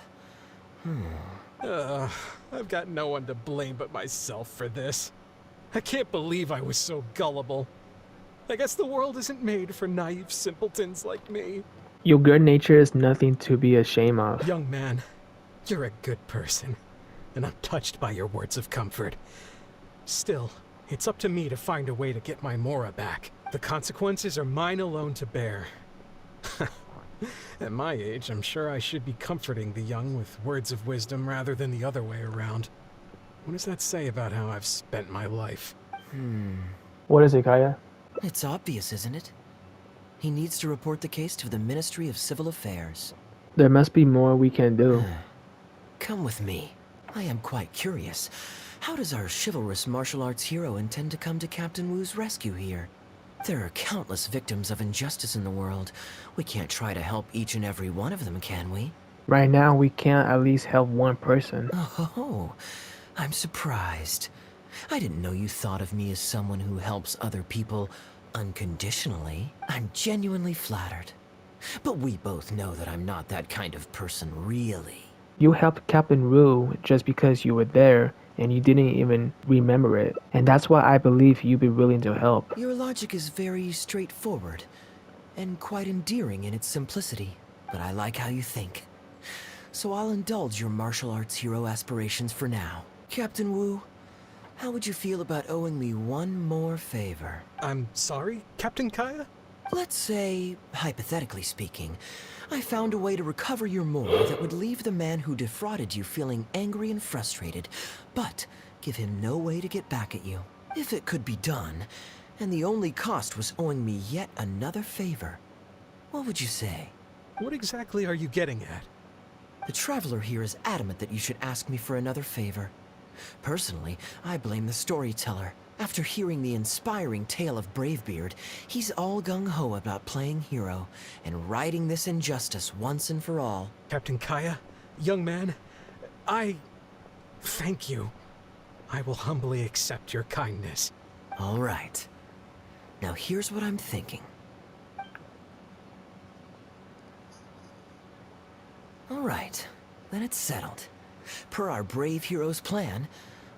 I've got no one to blame but myself for this. I can't believe I was so gullible. I guess the world isn't made for naive simpletons like me. Your good nature is nothing to be ashamed of. Young man, you're a good person, and I'm touched by your words of comfort. Still, it's up to me to find a way to get my Mora back. The consequences are mine alone to bear. At my age, I'm sure I should be comforting the young with words of wisdom rather than the other way around. What does that say about how I've spent my life? What is it, Kaeya? It's obvious, isn't it? He needs to report the case to the Ministry of Civil Affairs. There must be more we can do. Come with me. I am quite curious. How does our chivalrous martial arts hero intend to come to Captain Wu's rescue here? There are countless victims of injustice in the world. We can't try to help each and every one of them, can we? Right now, we can't at least help one person. Oh, I'm surprised. I didn't know you thought of me as someone who helps other people unconditionally. I'm genuinely flattered. But we both know that I'm not that kind of person, really. You helped Captain Wu just because you were there, and you didn't even remember it. And that's why I believe you'd be willing to help. Your logic is very straightforward, and quite endearing in its simplicity. But I like how you think. So I'll indulge your martial arts hero aspirations for now. Captain Wu, how would you feel about owing me one more favor? I'm sorry, Captain Kaeya? Let's say, hypothetically speaking, I found a way to recover your Mora that would leave the man who defrauded you feeling angry and frustrated, but give him no way to get back at you. If it could be done, and the only cost was owing me yet another favor, what would you say? What exactly are you getting at? The Traveler here is adamant that you should ask me for another favor. Personally, I blame the storyteller. After hearing the inspiring tale of Bravebeard, he's all gung-ho about playing hero and righting this injustice once and for all. Captain Kaeya, young man, I thank you. I will humbly accept your kindness. All right. Now here's what I'm thinking. All right, then it's settled. Per our brave hero's plan,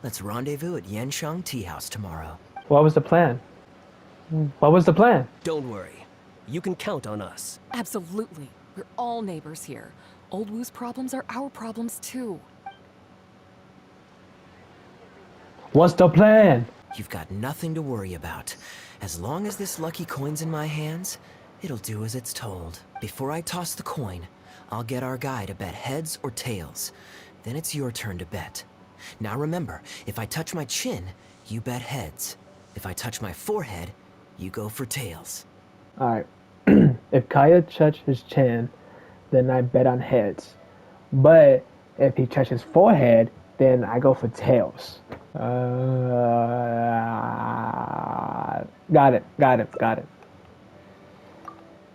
let's rendezvous at Yanshang Tea House tomorrow. What was the plan? What was the plan? Don't worry. You can count on us. Absolutely. We're all neighbors here. Old Wu's problems are our problems too. What's the plan? You've got nothing to worry about. As long as this lucky coin's in my hands, it'll do as it's told. Before I toss the coin, I'll get our guy to bet heads or tails. Then it's your turn to bet. Now remember, if I touch my chin, you bet heads. If I touch my forehead, you go for tails. Alright. If Kaeya touches his chin, then I bet on heads. But if he touches his forehead, then I go for tails. Got it.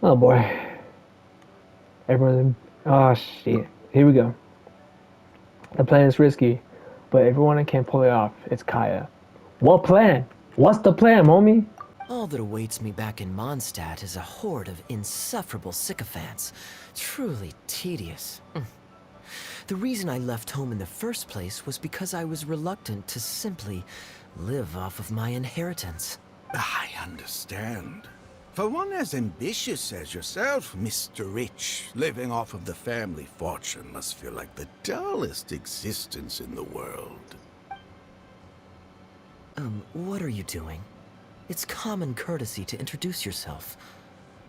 Oh boy. Everyone, oh shit. Here we go. The plan is risky, but everyone can pull it off. It's Kaeya. What plan? What's the plan, homie? All that awaits me back in Mondstadt is a horde of insufferable sycophants. Truly tedious. The reason I left home in the first place was because I was reluctant to simply live off of my inheritance. I understand. For one as ambitious as yourself, Mr. Rich, living off of the family fortune must feel like the dullest existence in the world. What are you doing? It's common courtesy to introduce yourself.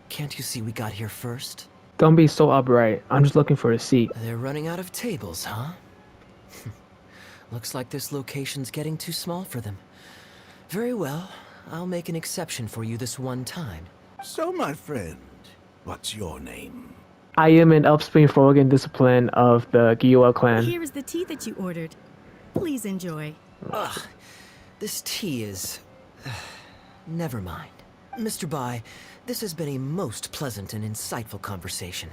Can't you see we got here first? Don't be so upright. I'm just looking for a seat. They're running out of tables, huh? Looks like this location's getting too small for them. Very well. I'll make an exception for you this one time. So, my friend, what's your name? I am an upspring Frogan discipline of the Gioa clan. Here is the tea that you ordered. Please enjoy. Ugh, this tea is... never mind. Mr. Bai, this has been a most pleasant and insightful conversation.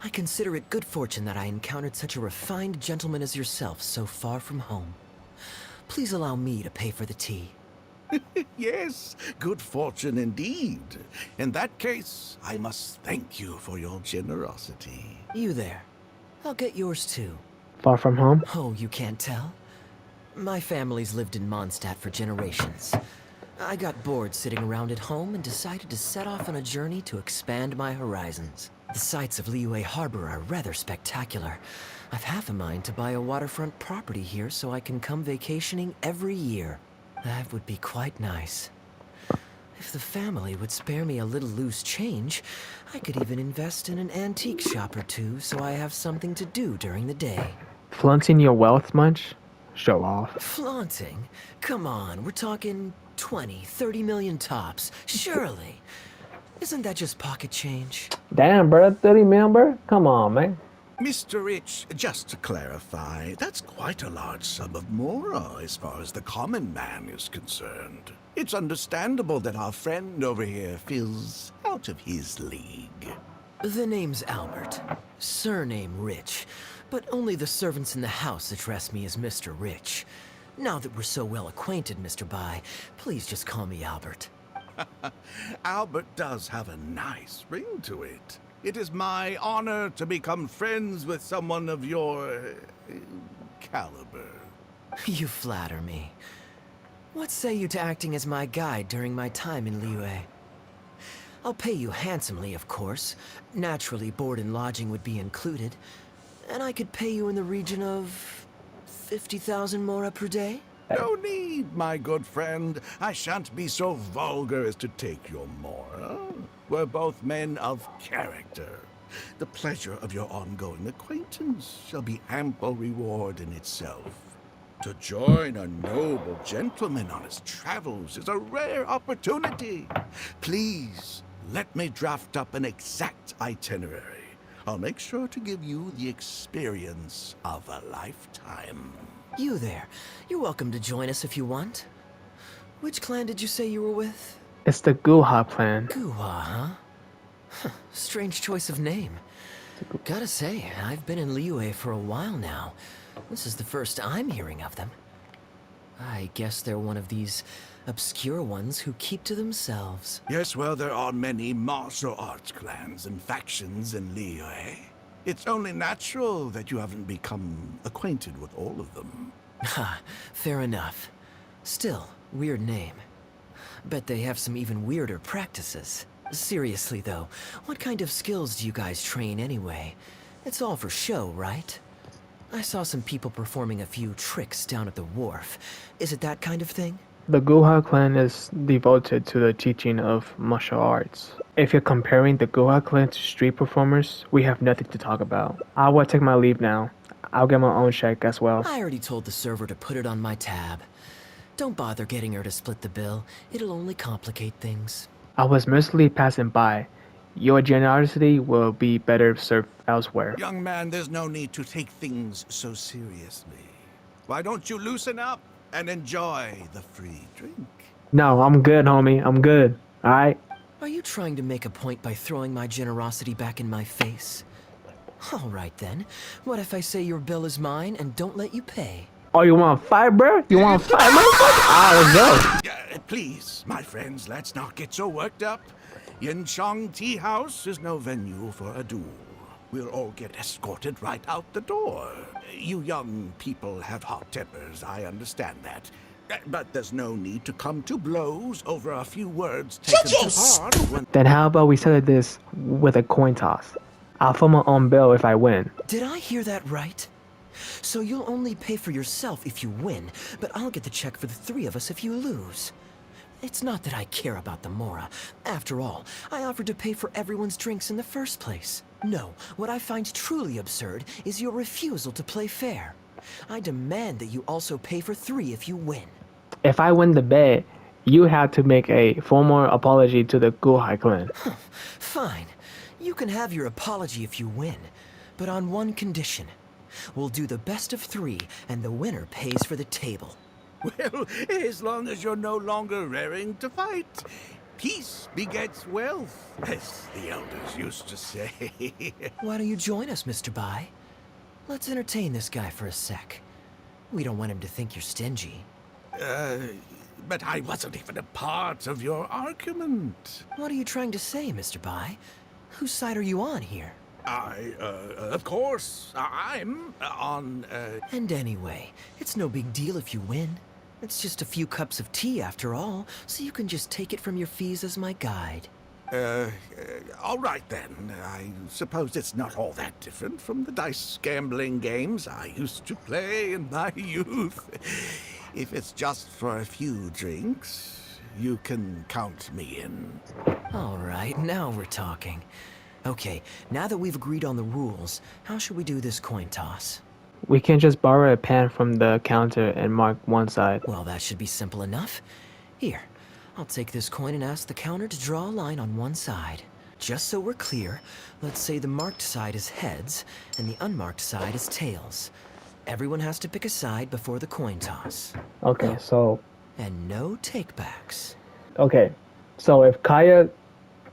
I consider it good fortune that I encountered such a refined gentleman as yourself so far from home. Please allow me to pay for the tea. Yes, good fortune indeed. In that case, I must thank you for your generosity. You there. I'll get yours too. Far from home? Oh, you can't tell? My family's lived in Mondstadt for generations. I got bored sitting around at home and decided to set off on a journey to expand my horizons. The sights of Liyue Harbor are rather spectacular. I've half a mind to buy a waterfront property here so I can come vacationing every year. That would be quite nice. If the family would spare me a little loose change, I could even invest in an antique shop or two so I have something to do during the day. Flaunting your wealth much? Show off. Flaunting? Come on, we're talking 20, 30 million tops, surely. Isn't that just pocket change? Damn, bro, 30 million, bro? Come on, man. Mr. Rich, just to clarify, that's quite a large sum of mora as far as the common man is concerned. It's understandable that our friend over here feels out of his league. The name's Albert. Surname Rich. But only the servants in the house address me as Mr. Rich. Now that we're so well acquainted, Mr. Bai, please just call me Albert. Albert does have a nice ring to it. It is my honor to become friends with someone of your caliber. You flatter me. What say you to acting as my guide during my time in Liyue? I'll pay you handsomely, of course. Naturally, board and lodging would be included. And I could pay you in the region of 50,000 mora per day? No need, my good friend. I shan't be so vulgar as to take your mora. We're both men of character. The pleasure of your ongoing acquaintance shall be ample reward in itself. To join a noble gentleman on his travels is a rare opportunity. Please, let me draft up an exact itinerary. I'll make sure to give you the experience of a lifetime. You there. You're welcome to join us if you want. Which clan did you say you were with? It's the Guha clan. Guha, huh? Strange choice of name. Gotta say, I've been in Liyue for a while now. This is the first I'm hearing of them. I guess they're one of these obscure ones who keep to themselves. Yes, well, there are many martial arts clans and factions in Liyue. It's only natural that you haven't become acquainted with all of them. Ha, fair enough. Still, weird name. Bet they have some even weirder practices. Seriously though, what kind of skills do you guys train anyway? It's all for show, right? I saw some people performing a few tricks down at the wharf. Is it that kind of thing? The Guha clan is devoted to the teaching of martial arts. If you're comparing the Guha clan to street performers, we have nothing to talk about. I will take my leave now. I'll get my own check as well. I already told the server to put it on my tab. Don't bother getting her to split the bill. It'll only complicate things. I was mercifully passing by. Your generosity will be better served elsewhere. Young man, there's no need to take things so seriously. Why don't you loosen up and enjoy the free drink? No, I'm good, homie. I'm good. Alright? Are you trying to make a point by throwing my generosity back in my face? Alright then. What if I say your bill is mine and don't let you pay? Oh, you want to fight, bro? You want to fight, motherfucker? Alright, let's go. Please, my friends, let's not get so worked up. Yinchang Tea House is no venue for a duel. We'll all get escorted right out the door. You young people have hot tempers, I understand that. But there's no need to come to blows over a few words taken to heart when... Then how about we settle this with a coin toss? I'll fill my own bill if I win. Did I hear that right? So you'll only pay for yourself if you win, but I'll get the check for the three of us if you lose. It's not that I care about the mora. After all, I offered to pay for everyone's drinks in the first place. No, what I find truly absurd is your refusal to play fair. I demand that you also pay for three if you win. If I win the bet, you have to make a formal apology to the Guhai clan. Fine. You can have your apology if you win, but on one condition. We'll do the best of three, and the winner pays for the table. Well, as long as you're no longer raring to fight. Peace begets wealth, as the elders used to say. Why don't you join us, Mr. Bai? Let's entertain this guy for a sec. We don't want him to think you're stingy. But I wasn't even a part of your argument. What are you trying to say, Mr. Bai? Whose side are you on here? Of course, I'm on, And anyway, it's no big deal if you win. It's just a few cups of tea after all, so you can just take it from your fees as my guide. All right then. I suppose it's not all that different from the dice gambling games I used to play in my youth. If it's just for a few drinks, you can count me in. All right, now we're talking. Okay, now that we've agreed on the rules, how should we do this coin toss? We can just borrow a pen from the counter and mark one side. Well, that should be simple enough. Here, I'll take this coin and ask the counter to draw a line on one side. Just so we're clear, let's say the marked side is heads and the unmarked side is tails. Everyone has to pick a side before the coin toss. Okay, so... And no takebacks. Okay, so if Kaeya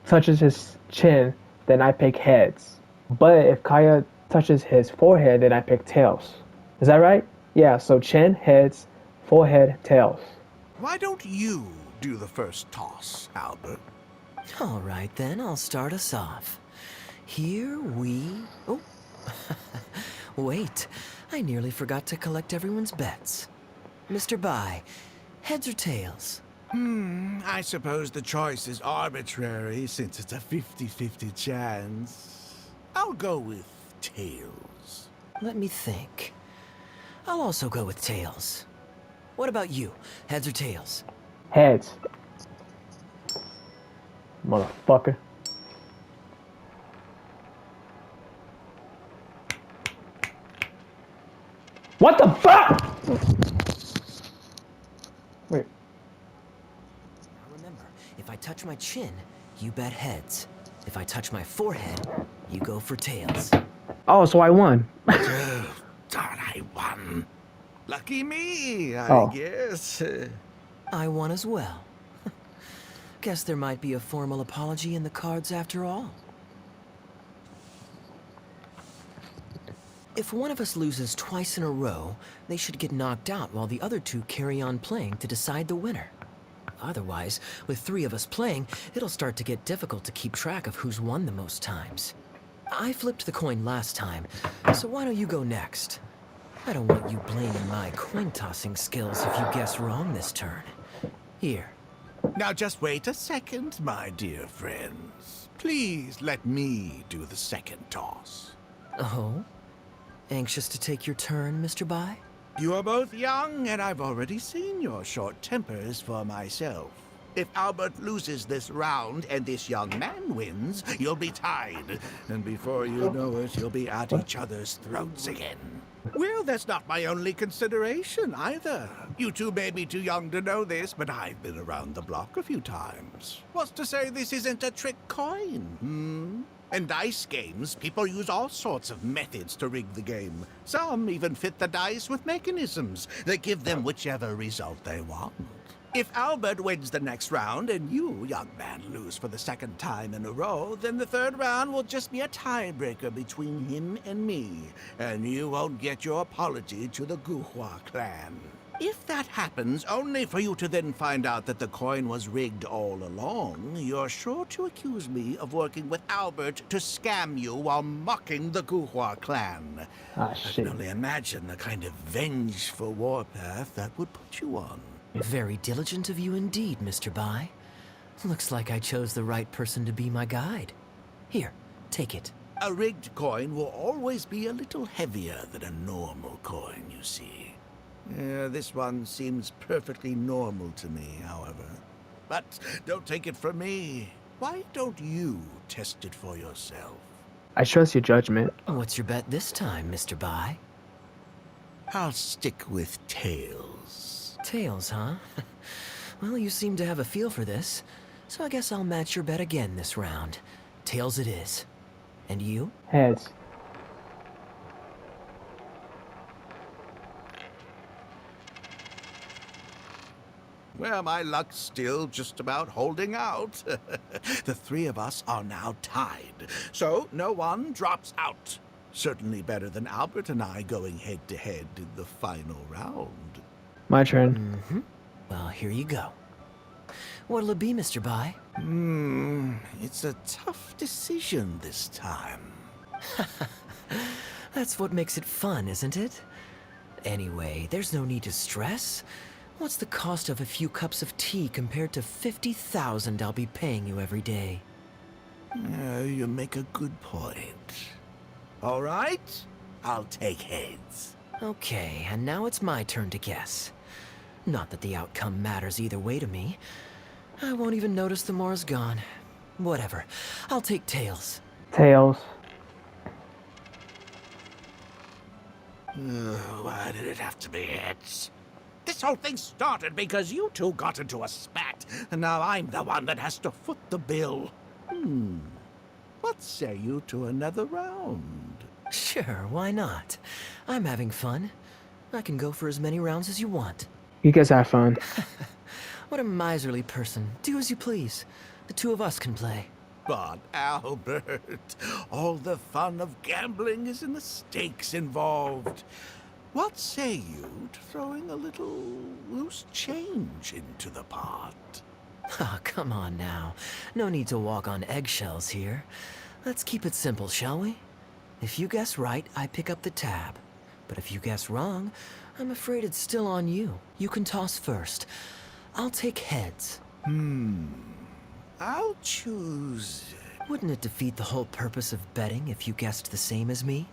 touches his chin, then I pick heads. But if Kaeya touches his forehead, then I pick tails. Is that right? Yeah, so chin, heads, forehead, tails. Why don't you do the first toss, Albert? All right, then, I'll start us off. Here we... Oh, wait, I nearly forgot to collect everyone's bets. Mr. Bai, heads or tails? I suppose the choice is arbitrary since it's a 50-50 chance. I'll go with tails. Let me think. I'll also go with tails. What about you? Heads or tails? Heads. Motherfucker. What the fuck? Wait. Now remember, if I touch my chin, you bet heads. If I touch my forehead, you go for tails. Oh, so I won. Darn, I won. Lucky me, I guess. I won as well. Guess there might be a formal apology in the cards after all. If one of us loses twice in a row, they should get knocked out while the other two carry on playing to decide the winner. Otherwise, with three of us playing, it'll start to get difficult to keep track of who's won the most times. I flipped the coin last time, so why don't you go next? I don't want you blaming my coin-tossing skills if you guess wrong this turn. Here. Now just wait a second, my dear friends. Please let me do the second toss. Oh? Anxious to take your turn, Mr. Bai? You are both young, and I've already seen your short tempers for myself. If Albert loses this round and this young man wins, you'll be tied. And before you know it, you'll be at each other's throats again. Well, that's not my only consideration, either. You two may be too young to know this, but I've been around the block a few times. What's to say this isn't a trick coin, In dice games, people use all sorts of methods to rig the game. Some even fit the dice with mechanisms that give them whichever result they want. If Albert wins the next round and you, young man, lose for the second time in a row, then the third round will just be a tiebreaker between him and me, and you won't get your apology to the Guhua clan. If that happens, only for you to then find out that the coin was rigged all along, you're sure to accuse me of working with Albert to scam you while mocking the Guhua clan. I can only imagine the kind of vengeful warpath that would put you on. Very diligent of you indeed, Mr. Bai. Looks like I chose the right person to be my guide. Here, take it. A rigged coin will always be a little heavier than a normal coin, you see. This one seems perfectly normal to me, however. But don't take it from me. Why don't you test it for yourself? I trust your judgment. What's your bet this time, Mr. Bai? I'll stick with tails. Tails, huh? Well, you seem to have a feel for this, so I guess I'll match your bet again this round. Tails it is. And you? Heads. Well, my luck's still just about holding out. The three of us are now tied, so no one drops out. Certainly better than Albert and I going head-to-head in the final round. My turn. Well, here you go. What'll it be, Mr. Bai? It's a tough decision this time. That's what makes it fun, isn't it? Anyway, there's no need to stress. What's the cost of a few cups of tea compared to 50,000 I'll be paying you every day? You make a good point. All right, I'll take heads. Okay, and now it's my turn to guess. Not that the outcome matters either way to me. I won't even notice the more's gone. Whatever. I'll take tails. Tails. Why did it have to be heads? This whole thing started because you two got into a spat, and now I'm the one that has to foot the bill. What say you to another round? Sure, why not? I'm having fun. I can go for as many rounds as you want. You guys have fun. What a miserly person. Do as you please. The two of us can play. But Albert, all the fun of gambling is in the stakes involved. What say you to throwing a little loose change into the pot? Oh, come on now. No need to walk on eggshells here. Let's keep it simple, shall we? If you guess right, I pick up the tab. But if you guess wrong, I'm afraid it's still on you. You can toss first. I'll take heads. I'll choose... Wouldn't it defeat the whole purpose of betting if you guessed the same as me?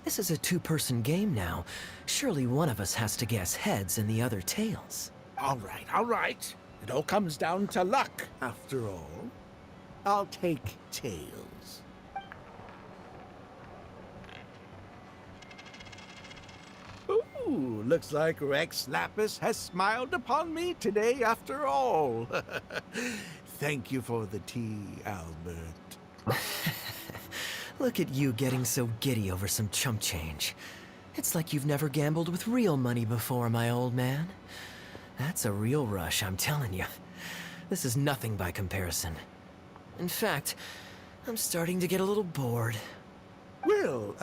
This is a two-person game now. Surely one of us has to guess heads and the other tails. All right. It all comes down to luck, after all. I'll take tails. Ooh, looks like Rex Lapis has smiled upon me today after all. Thank you for the tea, Albert. Look at you getting so giddy over some chump change. It's like you've never gambled with real money before, my old man. That's a real rush, I'm telling you. This is nothing by comparison. In fact, I'm starting to get a little bored. Well,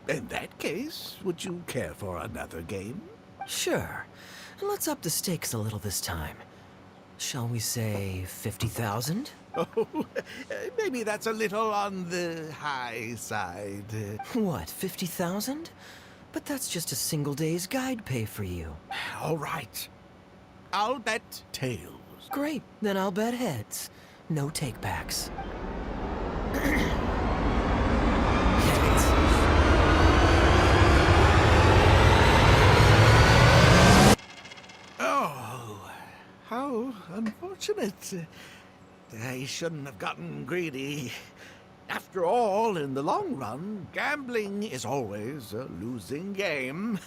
in that case, would you care for another game? Sure. And let's up the stakes a little this time. Shall we say 50,000? Oh, maybe that's a little on the high side. What, 50,000? But that's just a single day's guide pay for you. All right. I'll bet tails. Great, then I'll bet heads. No takebacks. Oh, how unfortunate. I shouldn't have gotten greedy. After all, in the long run, gambling is always a losing game.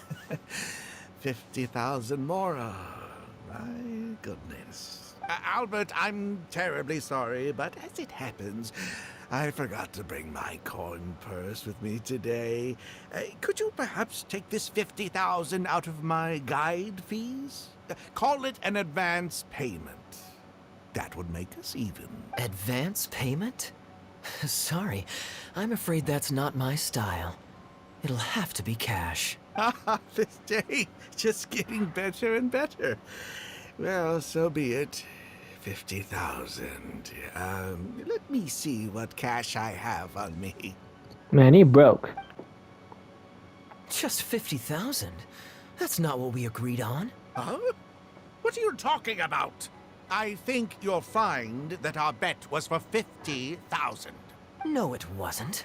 50,000 more. My goodness. Albert, I'm terribly sorry, but as it happens, I forgot to bring my coin purse with me today. Could you perhaps take this 50,000 out of my guide fees? Call it an advance payment. That would make us even. Advance payment? Sorry, I'm afraid that's not my style. It'll have to be cash. This day, just getting better and better. Well, so be it. 50,000. Let me see what cash I have on me. Man, he broke. Just 50,000? That's not what we agreed on. Huh? What are you talking about? I think you'll find that our bet was for 50,000. No, it wasn't.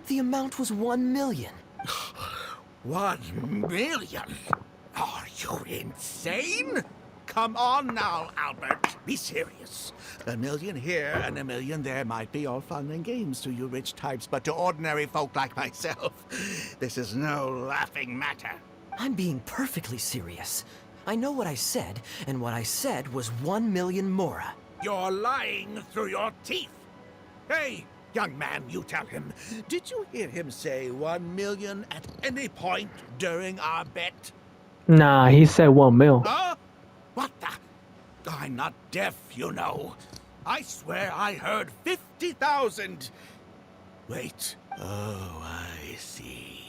The amount was 1 million. 1 million? Are you insane? Come on now, Albert. Be serious. 1 million here and 1 million there might be all fun and games to you rich types, but to ordinary folk like myself, this is no laughing matter. I'm being perfectly serious. I know what I said, and what I said was 1 million mora. You're lying through your teeth. Hey, young man, you tell him. Did you hear him say 1 million at any point during our bet? Nah, he said 1 mil. Huh? What the? I'm not deaf, you know. I swear I heard 50,000. Wait. Oh, I see.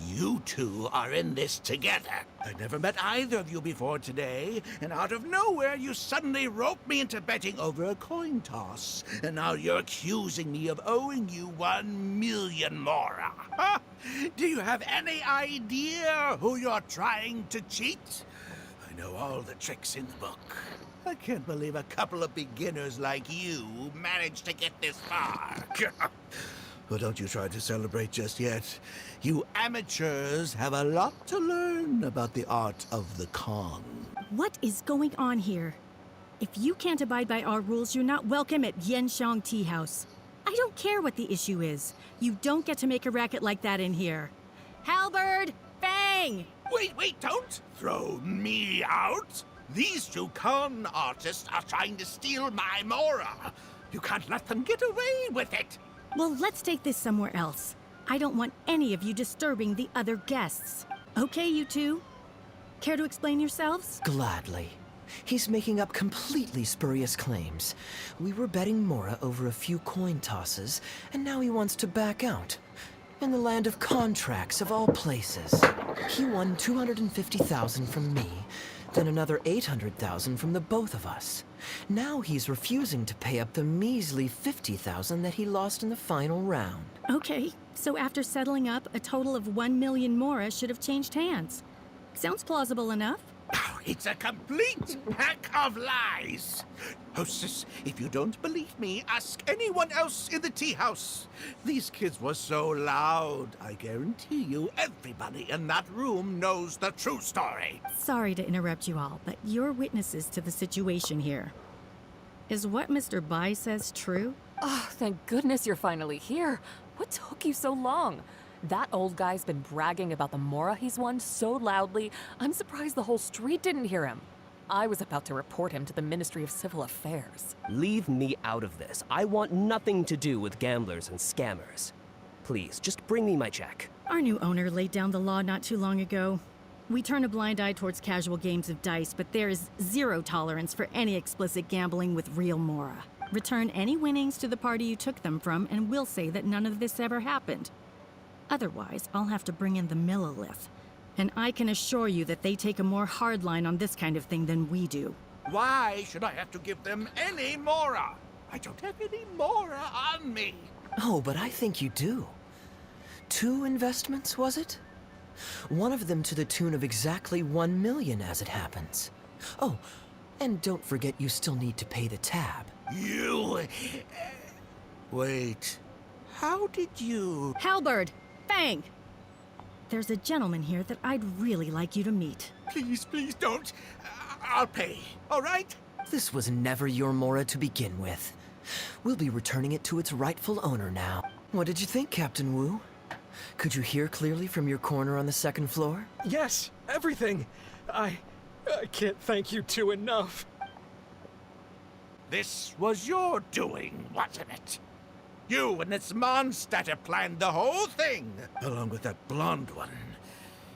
You two are in this together. I never met either of you before today, and out of nowhere you suddenly roped me into betting over a coin toss, and now you're accusing me of owing you 1 million mora. Huh? Do you have any idea who you're trying to cheat? I know all the tricks in the book. I can't believe a couple of beginners like you managed to get this far. Well, don't you try to celebrate just yet. You amateurs have a lot to learn about the art of the con. What is going on here? If you can't abide by our rules, you're not welcome at Yenshang Tea House. I don't care what the issue is. You don't get to make a racket like that in here. Halberd! Fang! Wait, don't throw me out! These two con artists are trying to steal my Mora. You can't let them get away with it. Well, let's take this somewhere else. I don't want any of you disturbing the other guests. Okay, you two? Care to explain yourselves? Gladly. He's making up completely spurious claims. We were betting Mora over a few coin tosses, and now he wants to back out. In the land of contracts, of all places. He won 250,000 from me, then another 800,000 from the both of us. Now he's refusing to pay up the measly 50,000 that he lost in the final round. Okay, so after settling up, a total of 1 million Mora should have changed hands. Sounds plausible enough. Oh, it's a complete pack of lies. Hostess, if you don't believe me, ask anyone else in the tea house. These kids were so loud. I guarantee you everybody in that room knows the true story. Sorry to interrupt you all, but you're witnesses to the situation here. Is what Mr. Bai says true? Oh, thank goodness you're finally here. What took you so long? That old guy's been bragging about the Mora he's won so loudly, I'm surprised the whole street didn't hear him. I was about to report him to the Ministry of Civil Affairs. Leave me out of this. I want nothing to do with gamblers and scammers. Please, just bring me my check. Our new owner laid down the law not too long ago. We turn a blind eye towards casual games of dice, but there is zero tolerance for any explicit gambling with real Mora. Return any winnings to the party you took them from, and we'll say that none of this ever happened. Otherwise, I'll have to bring in the Millilith. And I can assure you that they take a more hard line on this kind of thing than we do. Why should I have to give them any Mora? I don't have any Mora on me. Oh, but I think you do. 2 investments, was it? One of them to the tune of exactly 1 million, as it happens. Oh, and don't forget you still need to pay the tab. You... Wait. How did you... Halberd! Fang! There's a gentleman here that I'd really like you to meet. Please don't. I'll pay, all right? This was never your Mora to begin with. We'll be returning it to its rightful owner now. What did you think, Captain Wu? Could you hear clearly from your corner on the 2nd floor? Yes, everything. I can't thank you two enough. This was your doing, wasn't it? You and this Mondstatter planned the whole thing, along with that blonde one.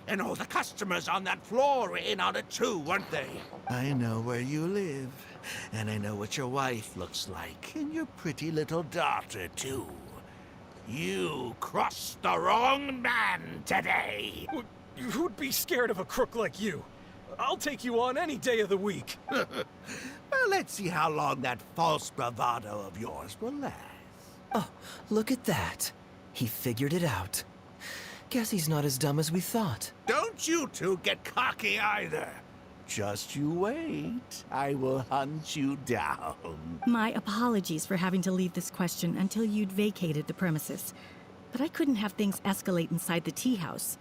And all the customers on that floor were in on it too, weren't they? I know where you live, and I know what your wife looks like, and your pretty little daughter too. You crossed the wrong man today. Who'd be scared of a crook like you? I'll take you on any day of the week. Well, let's see how long that false bravado of yours will last. Oh, look at that. He figured it out. Guess he's not as dumb as we thought. Don't you two get cocky either. Just you wait. I will hunt you down. My apologies for having to leave this question until you'd vacated the premises. But I couldn't have things escalate inside the tea house.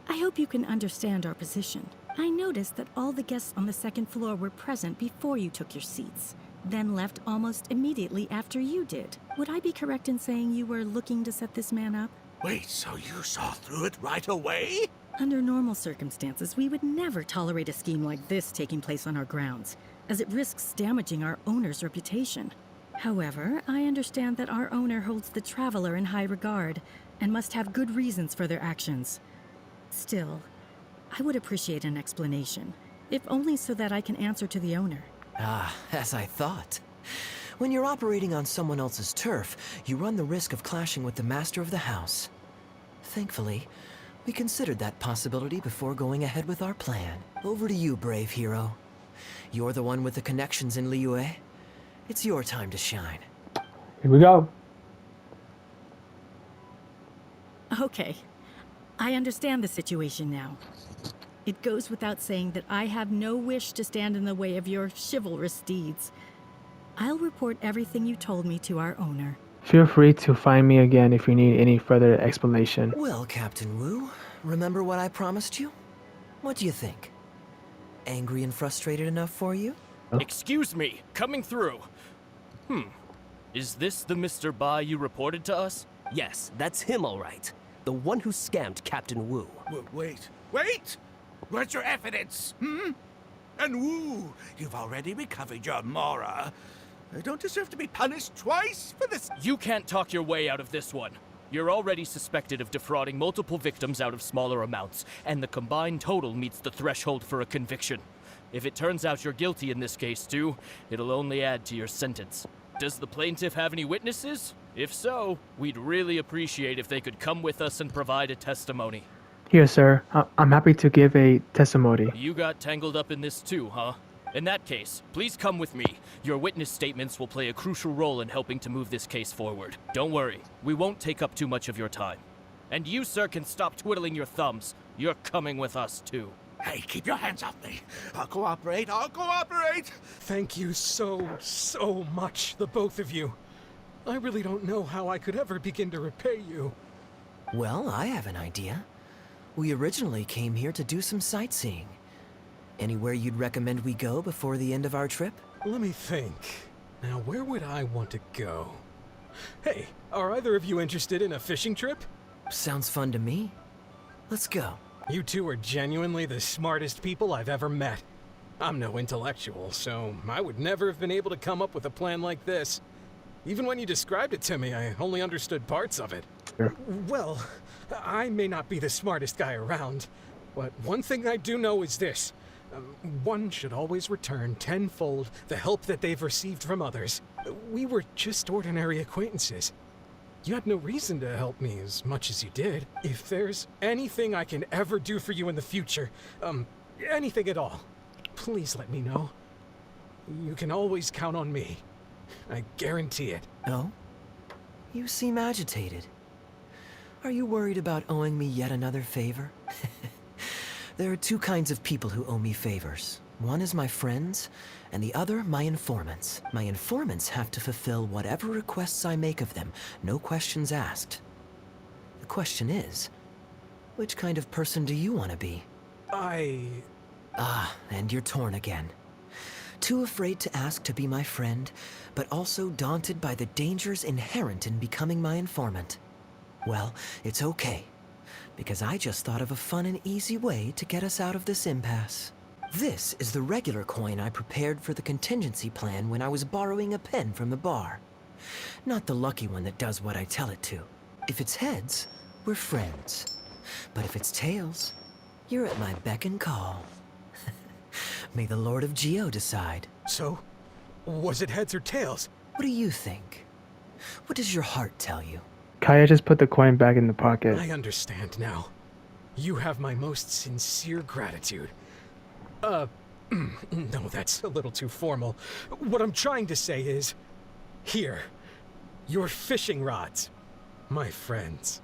I hope you can understand our position. I noticed that all the guests on the 2nd floor were present before you took your seats, then left almost immediately after you did. Would I be correct in saying you were looking to set this man up? Wait, so you saw through it right away? Under normal circumstances, we would never tolerate a scheme like this taking place on our grounds, as it risks damaging our owner's reputation. However, I understand that our owner holds the Traveler in high regard, and must have good reasons for their actions. Still, I would appreciate an explanation, if only so that I can answer to the owner. Ah, as I thought. When you're operating on someone else's turf, you run the risk of clashing with the master of the house. Thankfully, we considered that possibility before going ahead with our plan. Over to you, brave hero. You're the one with the connections in Liyue. It's your time to shine. Here we go. Okay. I understand the situation now. It goes without saying that I have no wish to stand in the way of your chivalrous deeds. I'll report everything you told me to our owner. Feel free to find me again if you need any further explanation. Well, Captain Wu, remember what I promised you? What do you think? Angry and frustrated enough for you? Excuse me, coming through. Is this the Mr. Bai you reported to us? Yes, that's him all right. The one who scammed Captain Wu. Wait! Where's your evidence? And Wu, you've already recovered your Mora. I don't deserve to be punished twice for this. You can't talk your way out of this one. You're already suspected of defrauding multiple victims out of smaller amounts, and the combined total meets the threshold for a conviction. If it turns out you're guilty in this case too, it'll only add to your sentence. Does the plaintiff have any witnesses? If so, we'd really appreciate if they could come with us and provide a testimony. Here, sir. I'm happy to give a testimony. You got tangled up in this too, huh? In that case, please come with me. Your witness statements will play a crucial role in helping to move this case forward. Don't worry, we won't take up too much of your time. And you, sir, can stop twiddling your thumbs. You're coming with us too. Hey, keep your hands off me. I'll cooperate. Thank you so much, the both of you. I really don't know how I could ever begin to repay you. Well, I have an idea. We originally came here to do some sightseeing. Anywhere you'd recommend we go before the end of our trip? Let me think. Now, where would I want to go? Hey, are either of you interested in a fishing trip? Sounds fun to me. Let's go. You two are genuinely the smartest people I've ever met. I'm no intellectual, so I would never have been able to come up with a plan like this. Even when you described it to me, I only understood parts of it. Sure. Well, I may not be the smartest guy around, but one thing I do know is this. One should always return tenfold the help that they've received from others. We were just ordinary acquaintances. You had no reason to help me as much as you did. If there's anything I can ever do for you in the future, anything at all, please let me know. You can always count on me. I guarantee it. Oh? You seem agitated. Are you worried about owing me yet another favor? There are two kinds of people who owe me favors. One is my friends, and the other my informants. My informants have to fulfill whatever requests I make of them, no questions asked. The question is, which kind of person do you want to be? And you're torn again. Too afraid to ask to be my friend, but also daunted by the dangers inherent in becoming my informant. Well, it's okay, because I just thought of a fun and easy way to get us out of this impasse. This is the regular coin I prepared for the contingency plan when I was borrowing a pen from the bar. Not the lucky one that does what I tell it to. If it's heads, we're friends. But if it's tails, you're at my beck and call. May the Lord of Geo decide. So, was it heads or tails? What do you think? What does your heart tell you? Kaeya just put the coin back in the pocket. I understand now. You have my most sincere gratitude. No, that's a little too formal. What I'm trying to say is, here, your fishing rods, my friends.